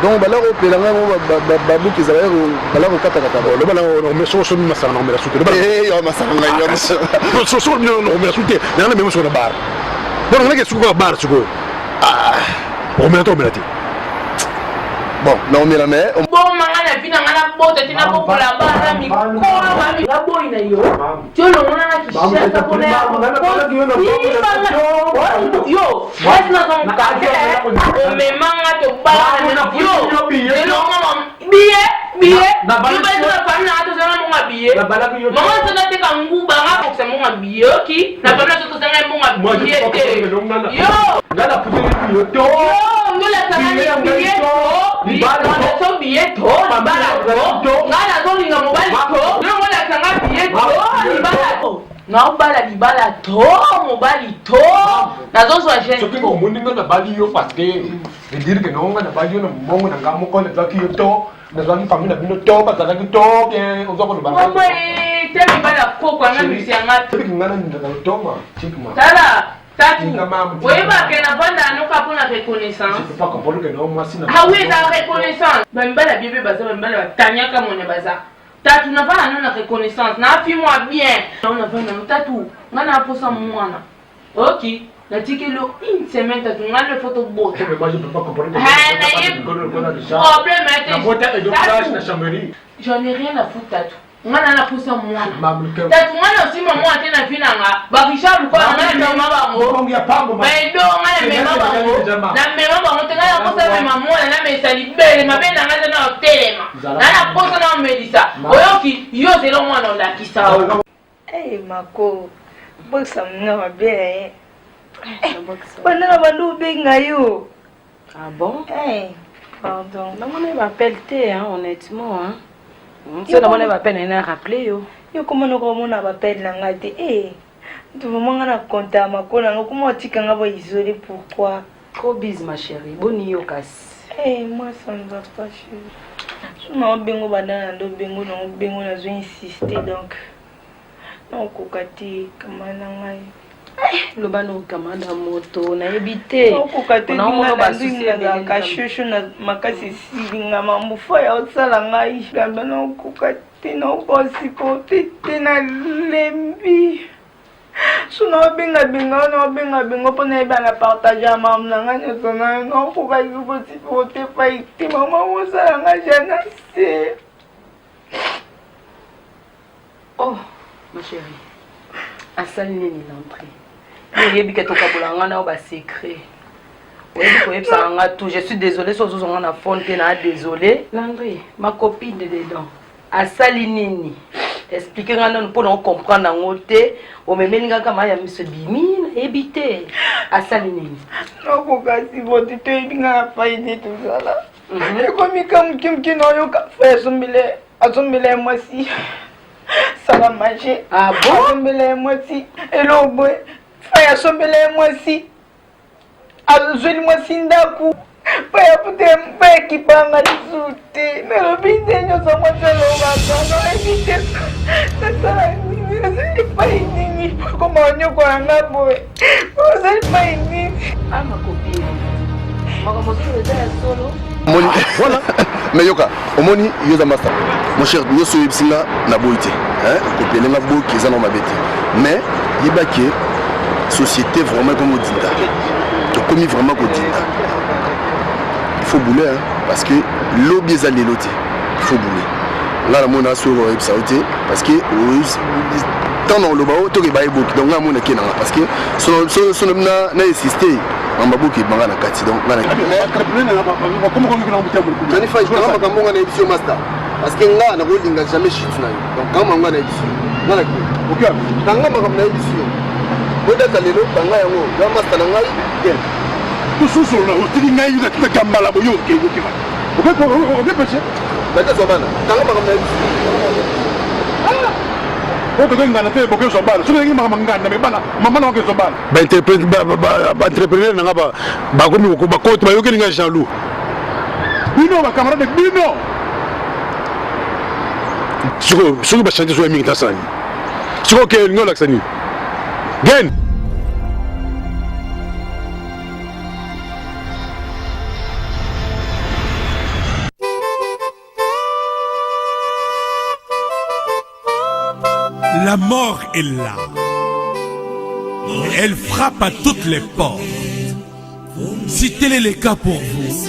donc bala au pelanga babu qui zala bala au kata le bala on met sur masana on met la soute le bala yo masana yo sur on met la soute na même sur la barre bon on a que sur la barre sur ah on met la bon non mais la mère bon mangana vina ngana bote tina boko la bara mi ko mami la boy na yo tu lo ngana kisha ta pone yo what's not on ka o me manga to bara yo lo ngana biye na ba na to zana mo biye mama zana te ka nguba nga ko se mo biye ki na ba na to zana mo biye yo ngana puteli yo to ngala zana biye Bala so billet to bala to ngala zo linga mobali to ngala sanga billet to bala to na bala to mobali to na zo so agent soki ko muninga na bali yo parce que veut dire que non na bali yo na mongo na ngamo ko na zaki yo to na zaki famille na bino to ba zaki to bien on zo ko ba mama te bala ko kwa na misi anga ngana na to ma chikma tala Tatu, oui, bah, qu'elle n'a pas d'anneau pour la reconnaissance. Je peux pas comprendre que non, moi, si. Ah oui, la reconnaissance. Même la bibi baza, même la tania comme on est baza. Tatu n'a pas la reconnaissance. N'a fait moi bien. On a fait un tatu. On a posé un mois. Ok. La tique une semaine, tatu. On a le photo beau. Mais moi, je peux pas comprendre. Problème, j'en ai rien à foutre, tatu. Ngana na pusa mwana tatu ngana sima mwana tena vinanga bakisha luko ngana mema bango baido ngana mema bango na mema bango tena ya kosa mema mwana na mesali bele mabena ngana na telema na posa na medisa oyoki yo zelo mwana la kisao mako bosa mna mabe Bana bandu benga yo. Ah bon? Pardon. On m'appelle T, honnêtement. Si on m'appelle, on a rappelé yo. Yo comment on m'appelle nangate? Tu veux m'en compter à ma collègue? Comment tu t'es isolé? Pourquoi? Trop bise ma chérie. Bonne yo casse. Moi ça ne va pas chérie. Non bengo banana do bengo non bengo na zo insister donc. Non kokati kamana ngai. Le bano kamana moto na ebité. Non kokati na ba susi na kashushu na makasi silinga mamufa ya otsala ngai. Gamba non kokati non kosi kote na lembi. Sono benga benga pour ne pas partager à maman nanga nyosona non faut pas voter pas ite maman osa nga jana c'est. Oh ma chérie, asali nini l'entrée yebi ke tokabolanga na ba secret oyebi ko tout. Je suis désolée so zo na fonte na désolée Landry ma copine de dedans asali nini. Expliquez-nous pour nous comprendre en côté. On me met n'importe comment ya monsieur Bimine éviter à Saline. Non pourquoi si vous dites que n'importe pas idée tout ça là. Et comme qui n'ont eu qu'à faire zombile moi si ça va manger. Ah bon? Zombile moi si et l'eau boy. Faire zombile moi si. Azuli moi si ndaku. Pas peut-être pas qui parle à discuter. Mais le business nous sommes dans le éviter ça. C'est pas une comment on y a un boy. C'est pas une ah ma copine. Moni, voilà. Mais yoka, omoni yoza master. Mon cher, nous sommes ici là na boité. Copier les mabou qui sont dans ma bête. Mais yebake société vraiment comme Odinda. Tu commis vraiment Odinda. Il faut bouler parce que lobby est allé loter. Il faut bouler. Là, on a sur le sauté parce que tant dans le bas, tout est baillé beaucoup. Donc là, on a qu'un parce que son homme n'a insisté. On m'a beaucoup de la carte. Donc là, comment on peut l'emboutir? Je n'ai pas eu de édition master parce que là, on n'a jamais chute. Donc quand on a une édition, on a ok. Quand on a une édition, on a allé l'autre, on a un master dans la tout sous là, on dit qu'il y a une gambala boyo qui est ok. On peut passer. D'accord, ça va. Quand on a une édition. Entrepreneur nanga ba komi ko ba kote ba yoki nga Jean-Loup bino ba camarade bino siko ba changer so mingi tasani siko ke ngola ksani gen La mort est là. Elle frappe à toutes les portes. Si tel est le cas pour vous,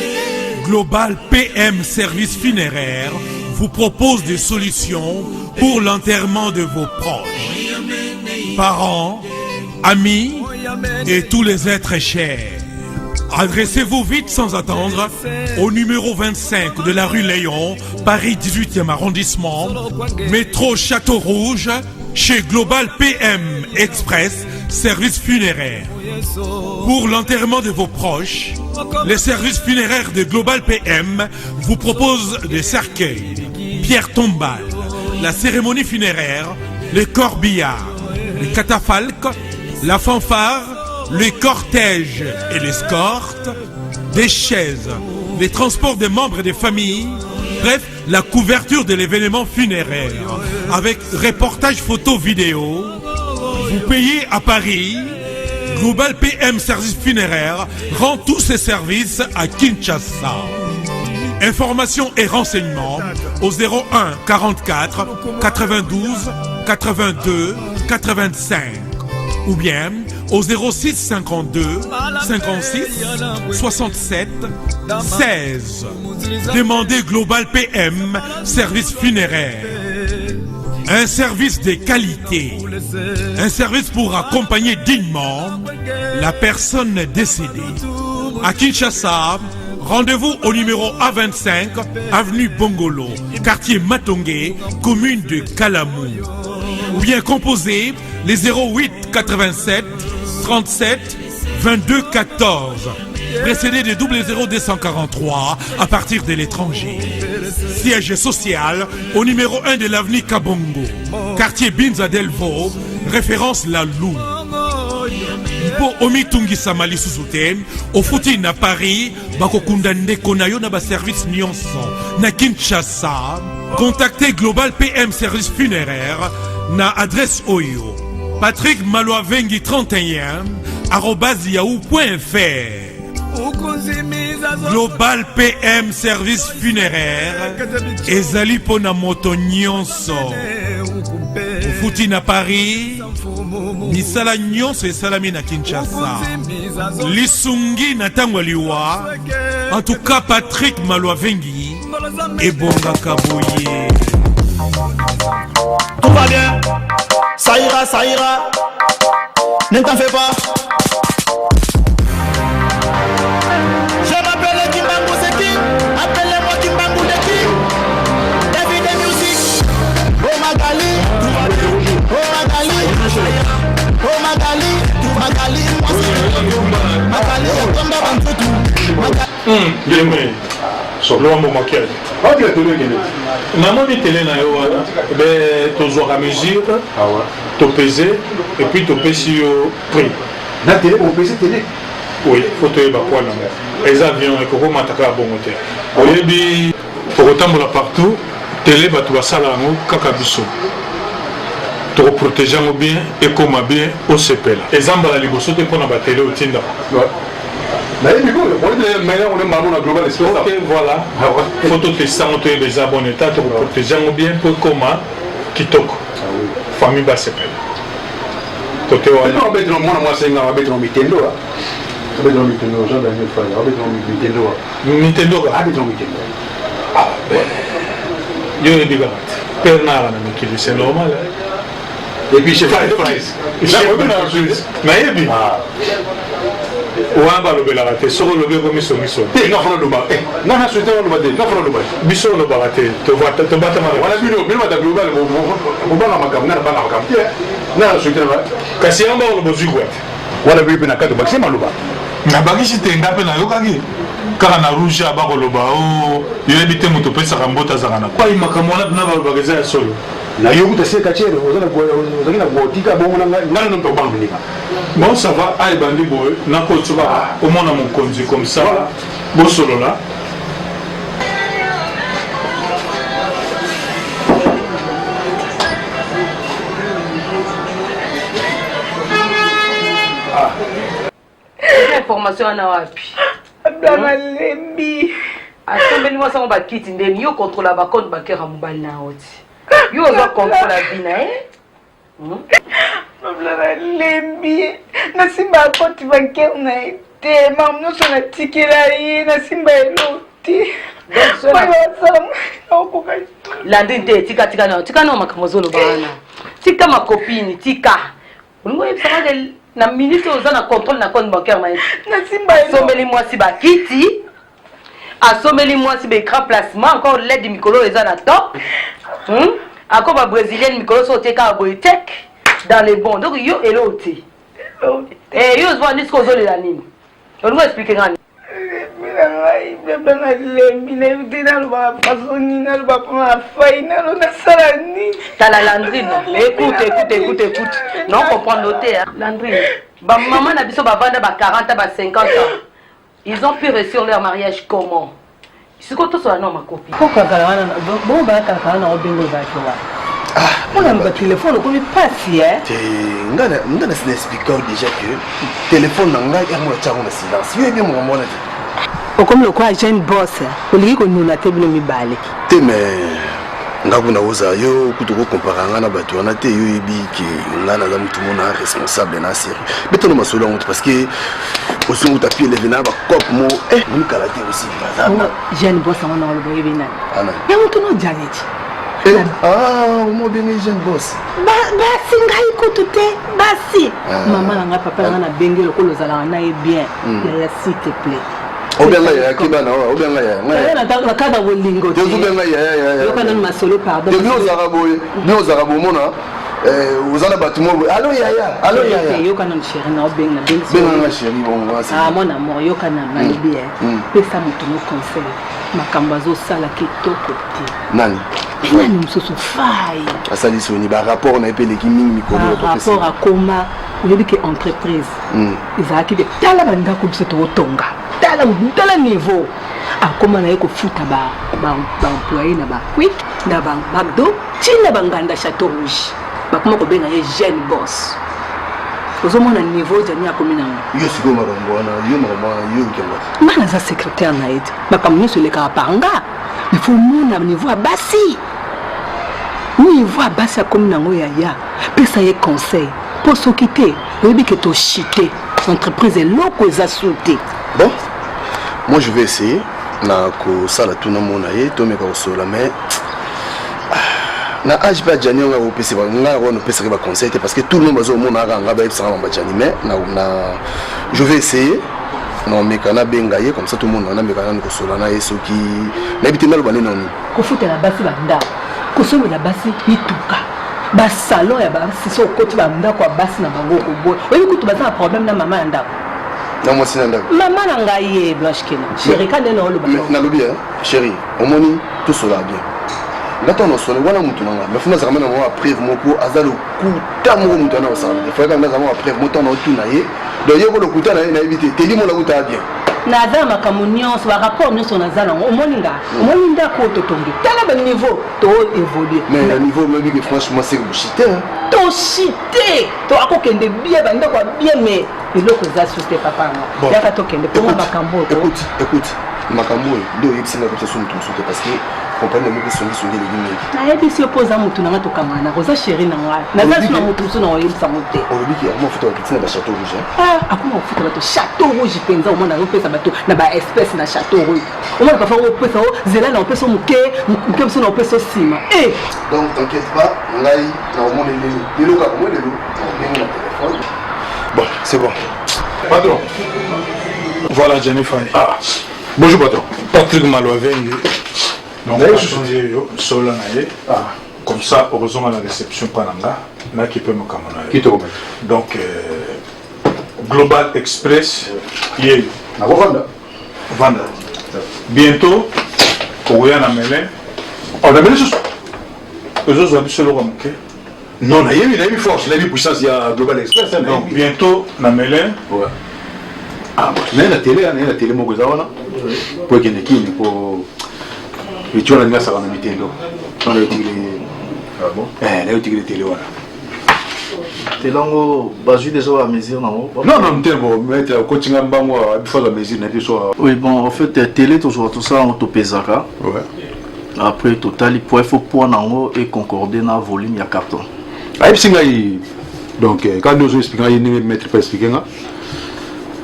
Global PM Service Funéraire vous propose des solutions pour l'enterrement de vos proches, parents, amis et tous les êtres chers. Adressez-vous vite sans attendre au numéro 25 de la rue Léon, Paris 18e arrondissement, métro Château Rouge, chez Global PM Express, service funéraire. Pour l'enterrement de vos proches, les services funéraires de Global PM vous proposent des cercueils, pierres tombales, la cérémonie funéraire, le corbillard, le catafalque, la fanfare, le cortège et l'escorte, des chaises, les transports des membres des familles, bref, la couverture de l'événement funéraire, avec reportage photo vidéo. Vous payez à Paris. Global PM Service Funéraire rend tous ses services à Kinshasa. Informations et renseignements au 01 44 92 82 85 ou bien au 06 52 56 67 16. Demandez Global PM Service Funéraire. Un service de qualité. Un service pour accompagner dignement la personne décédée. À Kinshasa, rendez-vous au numéro A25, avenue Bongolo, quartier Matongé, commune de Kalamou. Ou bien composez les 08 87 37 22 14, précédé de 00243 à partir de l'étranger. Siège social au numéro 1 de l'avenue Kabongo, quartier Binza Delvo, référence La Lou. Pour Omitungi Samali Suzuten, au fouti na Paris, Bakokunda Ndeko na yo na ba service nyonso na Kinshasa. Contactez Global PM Service Funéraire na adresse Oyo. Patrick Maloavengi 31 @yahoo.fr. Global PM Service Funéraire ezali pona moto nyonso. Fouti na Paris, misala nyonso esalami na Kinshasa. Lisungi na tango liwa. En tout cas, Patrick Maloavengi et Bonga Kaboye. Tout va bien, ça ira, ne t'en fais pas. Je m'appelle Kimbangu Seki, appelez-moi Kimbangu Deki. David de musique, oh Magali, tout va bien, oh Magali, oh Magali, Magali, Magali, tombe avant tout. Magali. Solo mo makiaji. Ah bien télé gene. Maman ni télé na yo wana. Ben to zo mesure. Ah ouais. To peser et puis to pesi yo prix. Na télé on pesi télé. Oui, faut te ba quoi na. Les avions et ko mataka bon hôtel. Oyebi pour tambola partout, télé ba to sala ngo kaka biso. To protéger ngo bien et comme bien au sepela. Exemple la liboso te pona ba télé au tinda. Ouais. Mais du coup, on est global espace. Ok, voilà. Photo testant les abonnés, tu pour protéger bien pour comment qui toque. Famille basse. Côté on va mettre moi c'est on va mettre Nintendo. On va mettre Nintendo, Jean-Daniel Faye, on va mettre Nintendo. Nintendo, on va mettre Nintendo. Ah ben. Yo est déjà. Bernard c'est normal. Et puis chez Five Price. Mais il Ouamba le belaraté, solo le bégo miso miso. Non fana do ba. Non na souhaité on do ba de. Non fana do ba. Biso no baraté. To bata ma. Wala bino bino ta global mo ba na makam na ba na makam. Na souhaité ba. Kasi amba on bo zugwa. Wala bibi na kato ba sema lo ba. Na ba kishi tenga pe na yo kaki. Kaka na rouge ba ko lo ba o. Yo ebite moto pesa kambota zakana. Kwa imakamona na ba ba geza solo. Na yo kutase kachero ozana botika bongo na no to bangulika. Bon ça va ay bandi boy na ko tsuba au monde mon konzi comme ça bon solo là. Information na wapi? Bana lembi. Asembeli moi ça on ba kiti ndeni yo contrôle ba compte bancaire mobile na oti. Yo za contrôle bina Bana lembi. Na simba compte bancaire na ite. Mam no so na tikela yi na simba eloti. Landinde tika no makamozolo bana. Tika ma copine tika. Ngo yebisa de na ministre ozana contrôle na compte bancaire na ite. Na simba asomeli moi si ba kiti. Asomeli moi si ba écran placement encore l'aide du micro eza na top. Encore ba brésilienne micro so teka boitek dans les bons. Donc yo eloti. Eh yo zo ni sko zo le la nini. On va expliquer ngani. Bana lembi na udina lo ba pasoni na lo ba pa faina lo na salani. Tala Landrine. Écoute. Non comprendre noter hein. Landrine. Ba maman na biso ba vanda ba 40 ba 50 ans. Ils ont pu réussir leur mariage comment? C'est quoi tout ça non ma copine? Pourquoi kalana bon ba kalana obengo za kwa. On a un téléphone comme passi hein. Ngana se expliquer déjà que téléphone nanga ya mo tsango na silence. Yo bien mo mona. Comme le quoi jeune boss. Oli ko nuna tebile mi bale. Te mais ngakuna oza yo kutuko comparanga na bato wana te yo yebi ki ngana za mutu mona responsable na série. Betono masolo ngoto parce que aussi on tapie les vena ba cop mo ni kalaté aussi bazana. Jeune boss on a le boye bina. Ana. Ya mutu no Janet. Mo bien jeune boss. Basi ngai kutute basi. Maman nga papa nga na bengelo ko lozala na e bien. Ya s'il te plaît. Obenga ya kibana obenga ya. Na ta kada bolingo. Obenga ya. Yo kana masolo pardon. Bio zaraboye mona. Vous en avez battu moi. Allô Yaya, allô Yaya. Yokana chéri na obenga benga. Benga chéri bon moi c'est. Ah mon amour yokana malobi pesa moto no conseil. Makambo azosala kitoko te. Nani? Nani mususu fai. Asali soni ba rapport na epele ki mingi mikolo to pesa. Rapport akoma oyebi ke entreprise. Ezalaki de tala banda ko biso to tonga. Tala niveau. Akoma na yeko futa ba employé na ba quick na ba McDo, tina banganda Château Rouge. Bakoma ko benga ye jeune boss. Ozomona niveau jani akomi nango. Yo siko makambo wana, yo mama yo kenga. Mana za secrétaire na ete. Makambo nyonso leka panga. Il faut mona niveau à basi. Niveau à basi akomi nango yaya. Pesa ye conseil. Pour s'occuper, oyebi ke to chité. Entreprise est loko eza sauté. Bon, moi je vais essayer. Na ko sala tuna mona ye to meka osola mais na age pas jani on a opé ba nga on opé ba conseil parce que tout le monde bazo mona nga ba epsa ba jani mais na je vais essayer non meka na benga ye comme ça tout le monde na meka na ko sola na yeso ki na bité na lo bane non ko futa la basi banda ko somo la basi ituka ba salon ya ba siso ko ti banda ko basi na bango ko boy oyi ko tu ba na problème na mama nda. Non, moi c'est un d'accord. Maman n'a pas eu blanche qui est. Chérie, quand elle est là, chérie, on m'a dit tout cela bien. Là, on a sonné, on a monté. Mais il faut que nous ayons appris mon coup, Azalo, coup, d'amour, monté dans la salle. Il faut que nous ayons appris mon temps, tout naïe. Donc, il y a le coup, on a évité. T'es dit, mon la bien. Naza makamunion soit rapport nous sur Nazala au moninga ko to tongi tala niveau to évoluer mais le niveau me dit que franchement c'est bullshit to chité to akokende bien banda kwa bien mais iloko za sauté papa ya ka to kende pour makambo écoute makambo do yipsinga ko tsoso mutu sauté parce que compagnie mo ko songi songi le gine na yebi si opposa mutu na to kamana ko za chéri na nga na za suna mutu suna o yipsa mutu on dit qu'il y a mo futa ko tina ba Château Rouge akuma futa ba to Château Rouge penza o mona ko pesa ba to na ba espèce na Château Rouge o mona ka fa o pesa o zela na o pesa muke so na o pesa sima donc t'inquiète pas ngai na o mona le loka ko mo le lo na téléphone bon c'est bon patron voilà Jennifer bonjour patron Patrick Malovengi donc solo naye comme ça heureusement la réception pananga na qui peut me camona donc Global Express yé na vanda bientôt koya na mele on a mené ce soir solo comme que non il a eu force il a eu puissance il y a Global Express donc bientôt na mele ouais mais la télé mo gozawana pour que ne kini pour et tu as la ça va me mettre on a utilisé bon là utilisé télé voilà telango bazui déjà à mesure non non bon mettre coaching mbango il faut la mesure na biso oui bon en fait télé toujours tout ça on to pesaka ouais après total il faut point nango et concorder na volume ya carton ay singa donc quand nous expliquons il ne mettre pas expliquer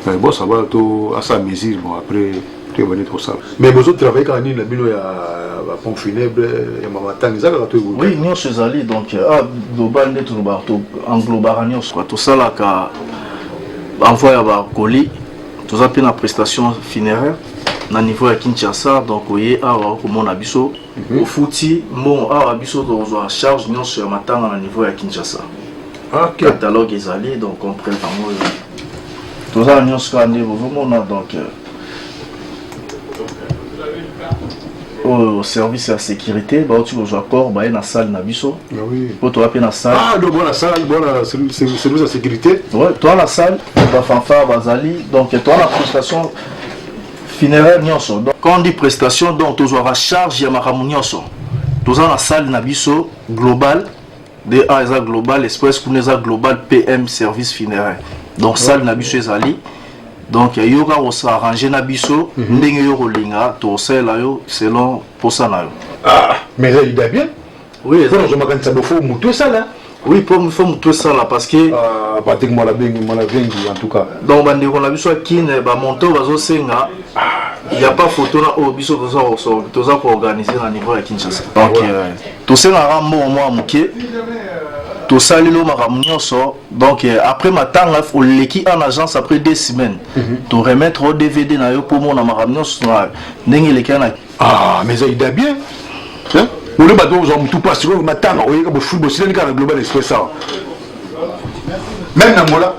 bon ça va tout à sa mesure bon après tu vas venir trop ça mais vous autres travaillez quand il y a bino ya pompe funèbre ya mamatang ça quand oui nous chez Ali donc global net en global nous quoi tout ça là ka envoyer ba colis tout ça puis la prestation funéraire na niveau ya Kinshasa donc oui awa ko mona biso au fouti bon awa biso dans en charge nous sur matanga na niveau ya Kinshasa catalogue les Ali donc on prend vraiment tout ça nous scanner vraiment donc au service de sécurité bah tu aux accords bah na salle na biso oui pour toi appeler na salle donc bon la salle bon service de sécurité ouais toi la salle bah fanfare bazali donc toi la prestation funéraire nyonso donc quand on dit prestation donc toujours à charge ya makamu nyonso tous la salle na biso global de ASA global express kuneza global PM service funéraire donc salle na biso ezali donc il y aura aussi arrangé na biso ndenge yo kolinga to sela yo selon posa na yo mais là il va bien oui ça je m'attends ça faut mutu ça là oui pour me faire mutu ça là parce que pratiquement la vengi en tout cas donc bande ko na biso kine ba monto bazo senga il y a pas photo na o biso to za ko organiser na niveau ya Kinshasa donc to senga rambo moi muke tout ça le makambo nyonso donc après matanga faut leki en agence après 2 semaines to remettre au DVD na yo pour mon makambo nyonso ndenge leki na mais ça il va bien le bateau vous en tout pas sur le matin on est comme football c'est le Global Express ça même Angola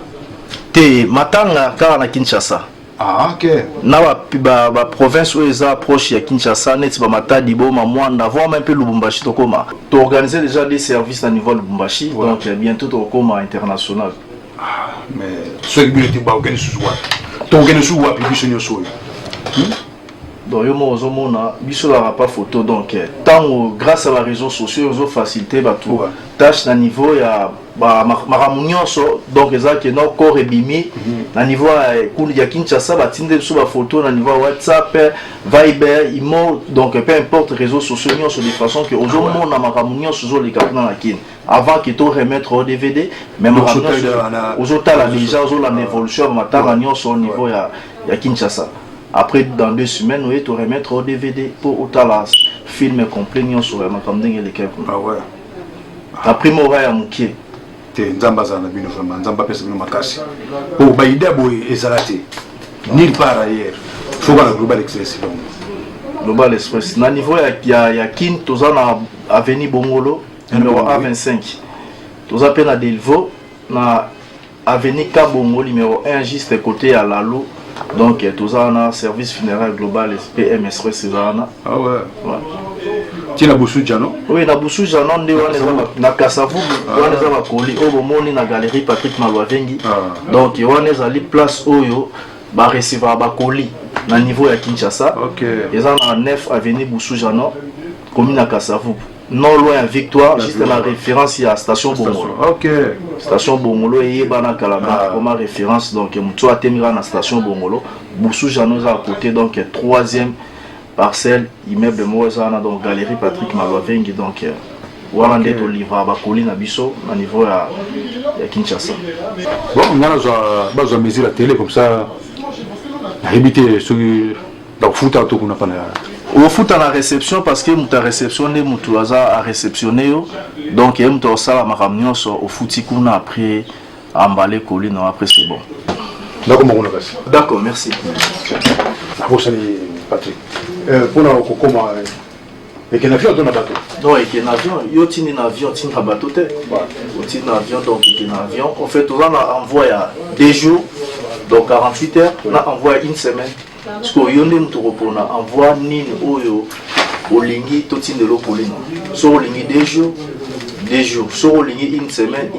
te matanga kaka na Kinshasa. Ah ok. Na ba province où ils approchent à Kinshasa net ba Matadi bo Mwanda voir un peu Lubumbashi to koma. Tu organiser déjà des services à niveau Lubumbashi donc bientôt to koma international. Ah mais ce qui est ba organiser sous quoi. Tu organiser sous quoi puis biso so. Donc yo mo ozomona biso la pas photo donc tant grâce à la réseaux sociaux ils ont facilité ba tout tâche na niveau ya ba maramunyoso donc eza que no corps ebimi na niveau ya Kinshasa batinde sur ba photo na niveau WhatsApp Viber imo donc peu importe réseaux sociaux nyonso de façon que ozomona maramunyoso zo les kapna na kin avant que to remettre au DVD même ozotala déjà zo la évolution matanga nyonso au niveau ya Kinshasa. Après, dans 2 semaines, nous allons remettre au DVD pour autant film complet sur la macamding et les câbles. Ah ouais. Après, moi, je vais te nzamba za na bino vraiment nzamba pesa bino makasi. Oh, ba idée boy ezalate. Nulle part ailleurs. Faut voir le Global Express donc. Global Express. Na niveau ya kin toza na avenue Bongolo numéro A25. Toza pe na Delvaux na avenue Kabongo numéro 1 juste côté à Lalo. Donc tout ça on a service funéraire global PM Express Césarana. Ah ouais. Tu na Boussou Jano? Oui, na Boussou Jano on est na Kasavu, on est à Koli au moni na galerie Patrick Malwavengi. Donc on est à la place Oyo ba recevoir ba Koli na niveau ya Kinshasa. OK. Ils ont na 9 avenue Boussou Jano commune à Kasavu. Non loin à Victoire, juste la référence à station Bongolo. OK. Station Bongolo et Bana Kalaba comme référence donc Moutou Atemira na station Bongolo. Boussou Jano à côté donc 3e parcelle immeuble Moezana donc galerie Patrick Malwavengi donc voilà d'être au livre à Bakoli na biso au niveau à Kinshasa. Bon, on a besoin de mesure la télé comme ça. Habiter sur dans foot auto qu'on a pas au foot à la réception parce que muta réceptionné mutulaza à réceptionner donc il muta sala makamnyo so au foot kuna après emballer coller non après c'est bon. D'accord, merci. Vous saluez Patrick. Pour nous comment et quel avion donne bateau? Non, et quel avion yo tini na avion tini na bateau te. Au tini na avion donc il na avion en fait on a envoyé 2 jours donc 48 heures on a envoyé 1 semaine. Parce que yonde mutu repona envoie nini oyo olingi totine lo polino so olingi 2 jours so olingi 1 semaine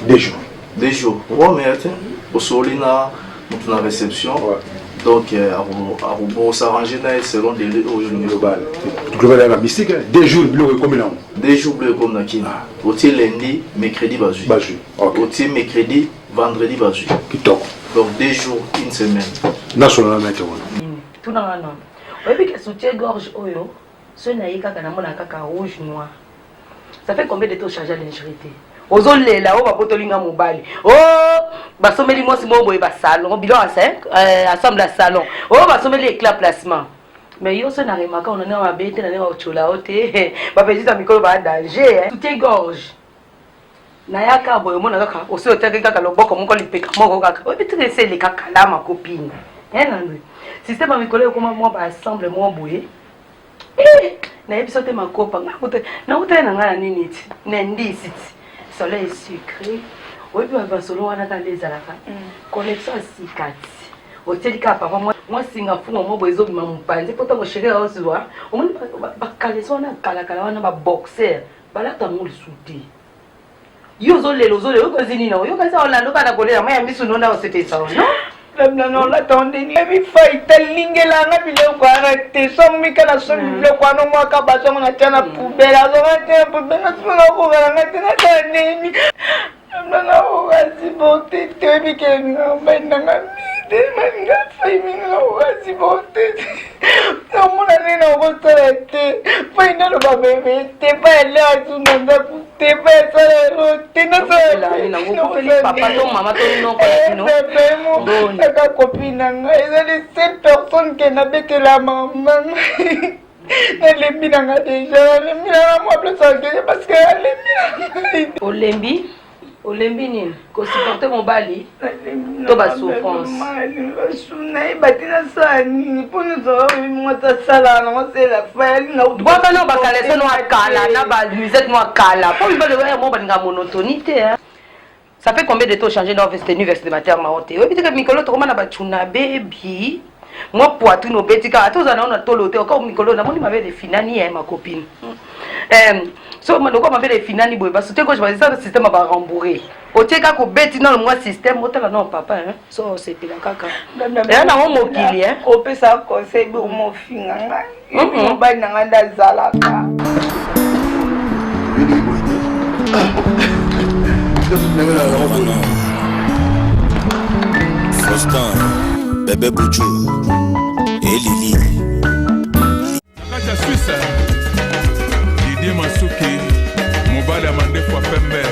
2 jours ouais mais attends au solina mutu na réception donc on s'arranger selon des global la mystique 2 jours bleu comme là 2 jours bleu comme na kina oti lundi mercredi bazu oti mercredi vendredi bazu kitoko. Donc 2 jours, 1 semaine. National maintenant. Tout dans la norme. Oui, puis que soutien-gorge, oyo, ce n'est pas kaka rouge noir. Ça fait combien de temps charger lingerie? Ozole là, on va porter l'inga mobile. Oh, bah sommet moi si moi boy bah salon, bilan à 5, ensemble à salon. Oh, bah sommet l'éclat placement. Mais yo ce n'a rien marqué, on en a ma bête, on en a autre chose là, oté. Bah petit à micro bah danger, soutien-gorge. Nayaka boyo mona kaka osi oteke kaka loboko moko lipeka moko kaka obi trese le kaka la ma copine nandwe système amikolo ko mo ba ensemble mo boye na episode ma kopa ngakote na utena na ngana nini ti na ndisi ti soleil sucré obi ba solo wana ka lezalaka connexion sikati otelika papa moi singa fungo mo boyezo bima mpanze poto ko chérie oswa omoni ba kaleso na kala wana ba boxer balata mo lisuti Yozole ko zini na yo kaza olando kana kolera maya misu nonda osete sawa no non la tonde ni mi faita lingela nga bile ko arrêter so mi kana so bile ko no mo ka ba so na tena pubela so na tena pubela so na ko nga tena tani mi non o asi bote te mi ke nga nga mi de manga fai mi nga o asi bote no mo na ni no ko tete fai na lo ba bebe te pa le asu nanda te pa sa te na sa la ngo ko peli papa to mama to no ko no bon la copine nga eza les 7 personnes qui n'habitent la maman. Elle est bien déjà, elle est bien moi plus ça parce que elle est bien. Olembi olembi nini kosupporte mobali to basouffrance bwaka no bakalese no akala na bamusette no akala po mibali oyo mo balinga monotonie te. Ça fait combien de temps changer dans veste tenue vestimentaire maote oyebi te ke mikolo tokoma na bachuna bebi moi poitrine obetika ata ozala na tolo te okao mikolo namoni mabe de finani ya ma copine so maloko mabe de finani boye parce que je ça le système va rembourrer otieka ko beti na le moi système otala non papa hein so c'était la kaka et na mo mokili hein opesa conseil bo mo finga ngai mo ba na nganda zalaka Faustin, bébé Bouchou et Lili. Kaja Suisse, Didier Masuki, Mobile Amande kwa Pembe.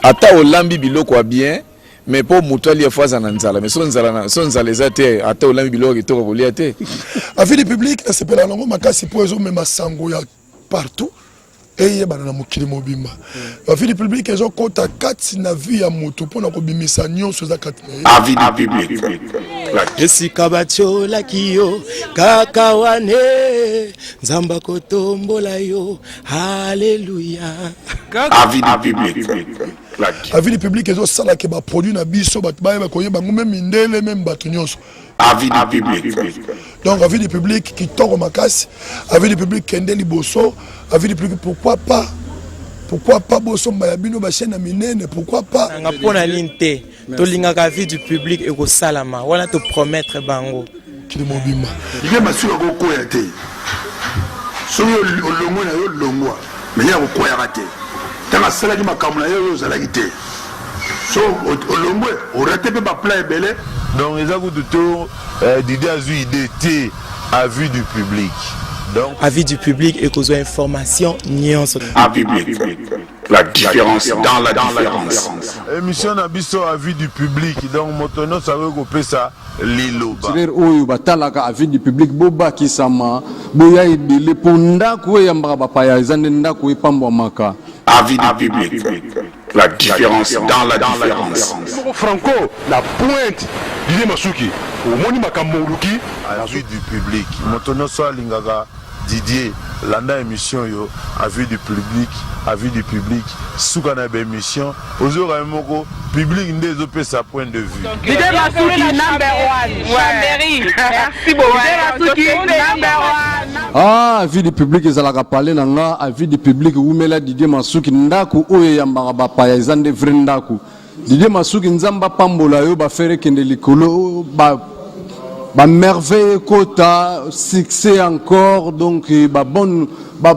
Ata olambi biloko wa bien, mais pour mutali fois za nzala, mais son nzala ezate ata olambi biloko kitoko kolia te. Avis du public, c'est pas la langue makasi pour eux même sango ya partout. Et banana mokili mobimba avis du public ezo kota kati na vie ya moto pona ko bimisa nyonso za kati na avis du public esika batiola kiyo kaka wane nzamba kotombola yo haleluya avis du public avis du public ezo sala ke ba produit na biso bat ba ko yeba ngome mindele même bato nyonso avis du public. Donc avis du public qui tord au makasi, avis du public qui est liboso, avis du public pourquoi pas boso mayabino ba chaîne minene, pourquoi pas ngapona linte to linga ka avis du public et ko salama wana te promettre bango kili mobima il est masura ko koya te so yo longo na yo longwa mais ya ko koya raté tanga sala ki makamuna yo zala kité so olongwe o raté pe ba plan belé. Donc, les agriculteurs d'idées à idée à vue du public. Donc, avis du public et qu'aux informations nuances. Avis public. La différence dans la différence. Émission Nabiso avis du public. Donc, Motono, ça veut couper ça. Lilo. Oyo batalaka avis du public boba kisama boya ibele ponda ko yamba bapaya ezande ndako epambwa maka. Avis du public. La différence dans la différence. Franco, la pointe Didier Masuki, au moni makamouruki. Avis du public. Motono soit lingaga Didier, l'anda émission yo, avis du public, soukana émission, aux autres moko public ndé zopé sa point de vue. Didier Masuki number one. Chambéry. Merci beaucoup. Didier Masuki number one. Ah, avis du public ezalaka parler nanga, avis du public umela Didier Masuki ndako oyo yambaka bapaya ezande vrai ndako. Didier Masuki nzamba pambola yo ba faire kende likolo ba merveille kota succès encore donc ba bonne ba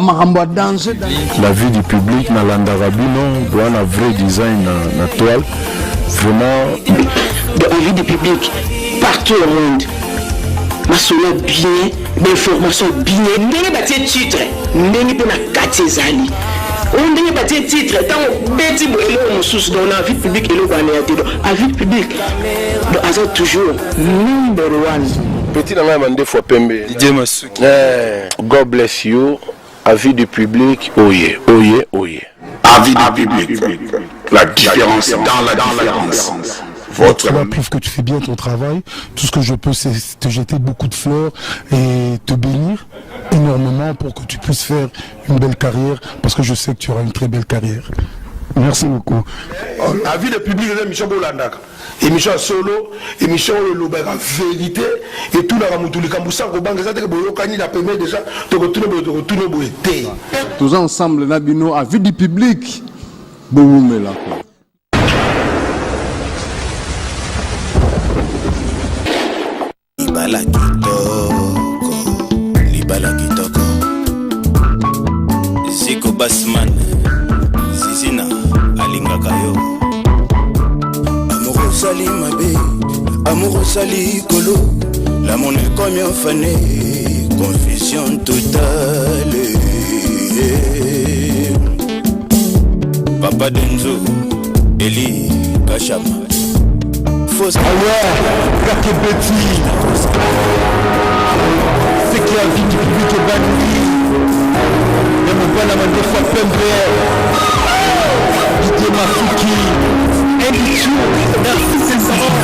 mahambo danger. La vie du public na landarabino doit un vrai design na toile vraiment la vie du public partout au monde masolo bien d'information bien ndenge batie titre ndenge pe na kati ezali on ndenge batie titre tant beti bo elo mosusu dans la vie publique elo kwa na te la vie publique do azo toujours number one petit na mande fois pembe Didier Masuki. God bless you. Avis du public, oye. Avis du public. La différence dans la différence. Cela prouve que tu fais bien ton travail. Tout ce que je peux, c'est te jeter beaucoup de fleurs et te bénir énormément pour que tu puisses faire une belle carrière, parce que je sais que tu auras une très belle carrière. Merci beaucoup. Avis du public, émission Bolandaka. Émission solo, émission le vérité et tout la moutouli kamboussa ko banga zate boyo kani la première déjà to retourner boité. Tous ensemble nabino avis du public. Boumela. Libala kitoko Ziko Basman Zizina alingaka yo Amour sali mabe Amour sali kolo L'amour est comme un fané Confusion totale Papa Denzo Eli Kachama Fausse c'est qui a vie du public est banni. ya mobala mandefa pembe Didier Mafiki Ebichou merci César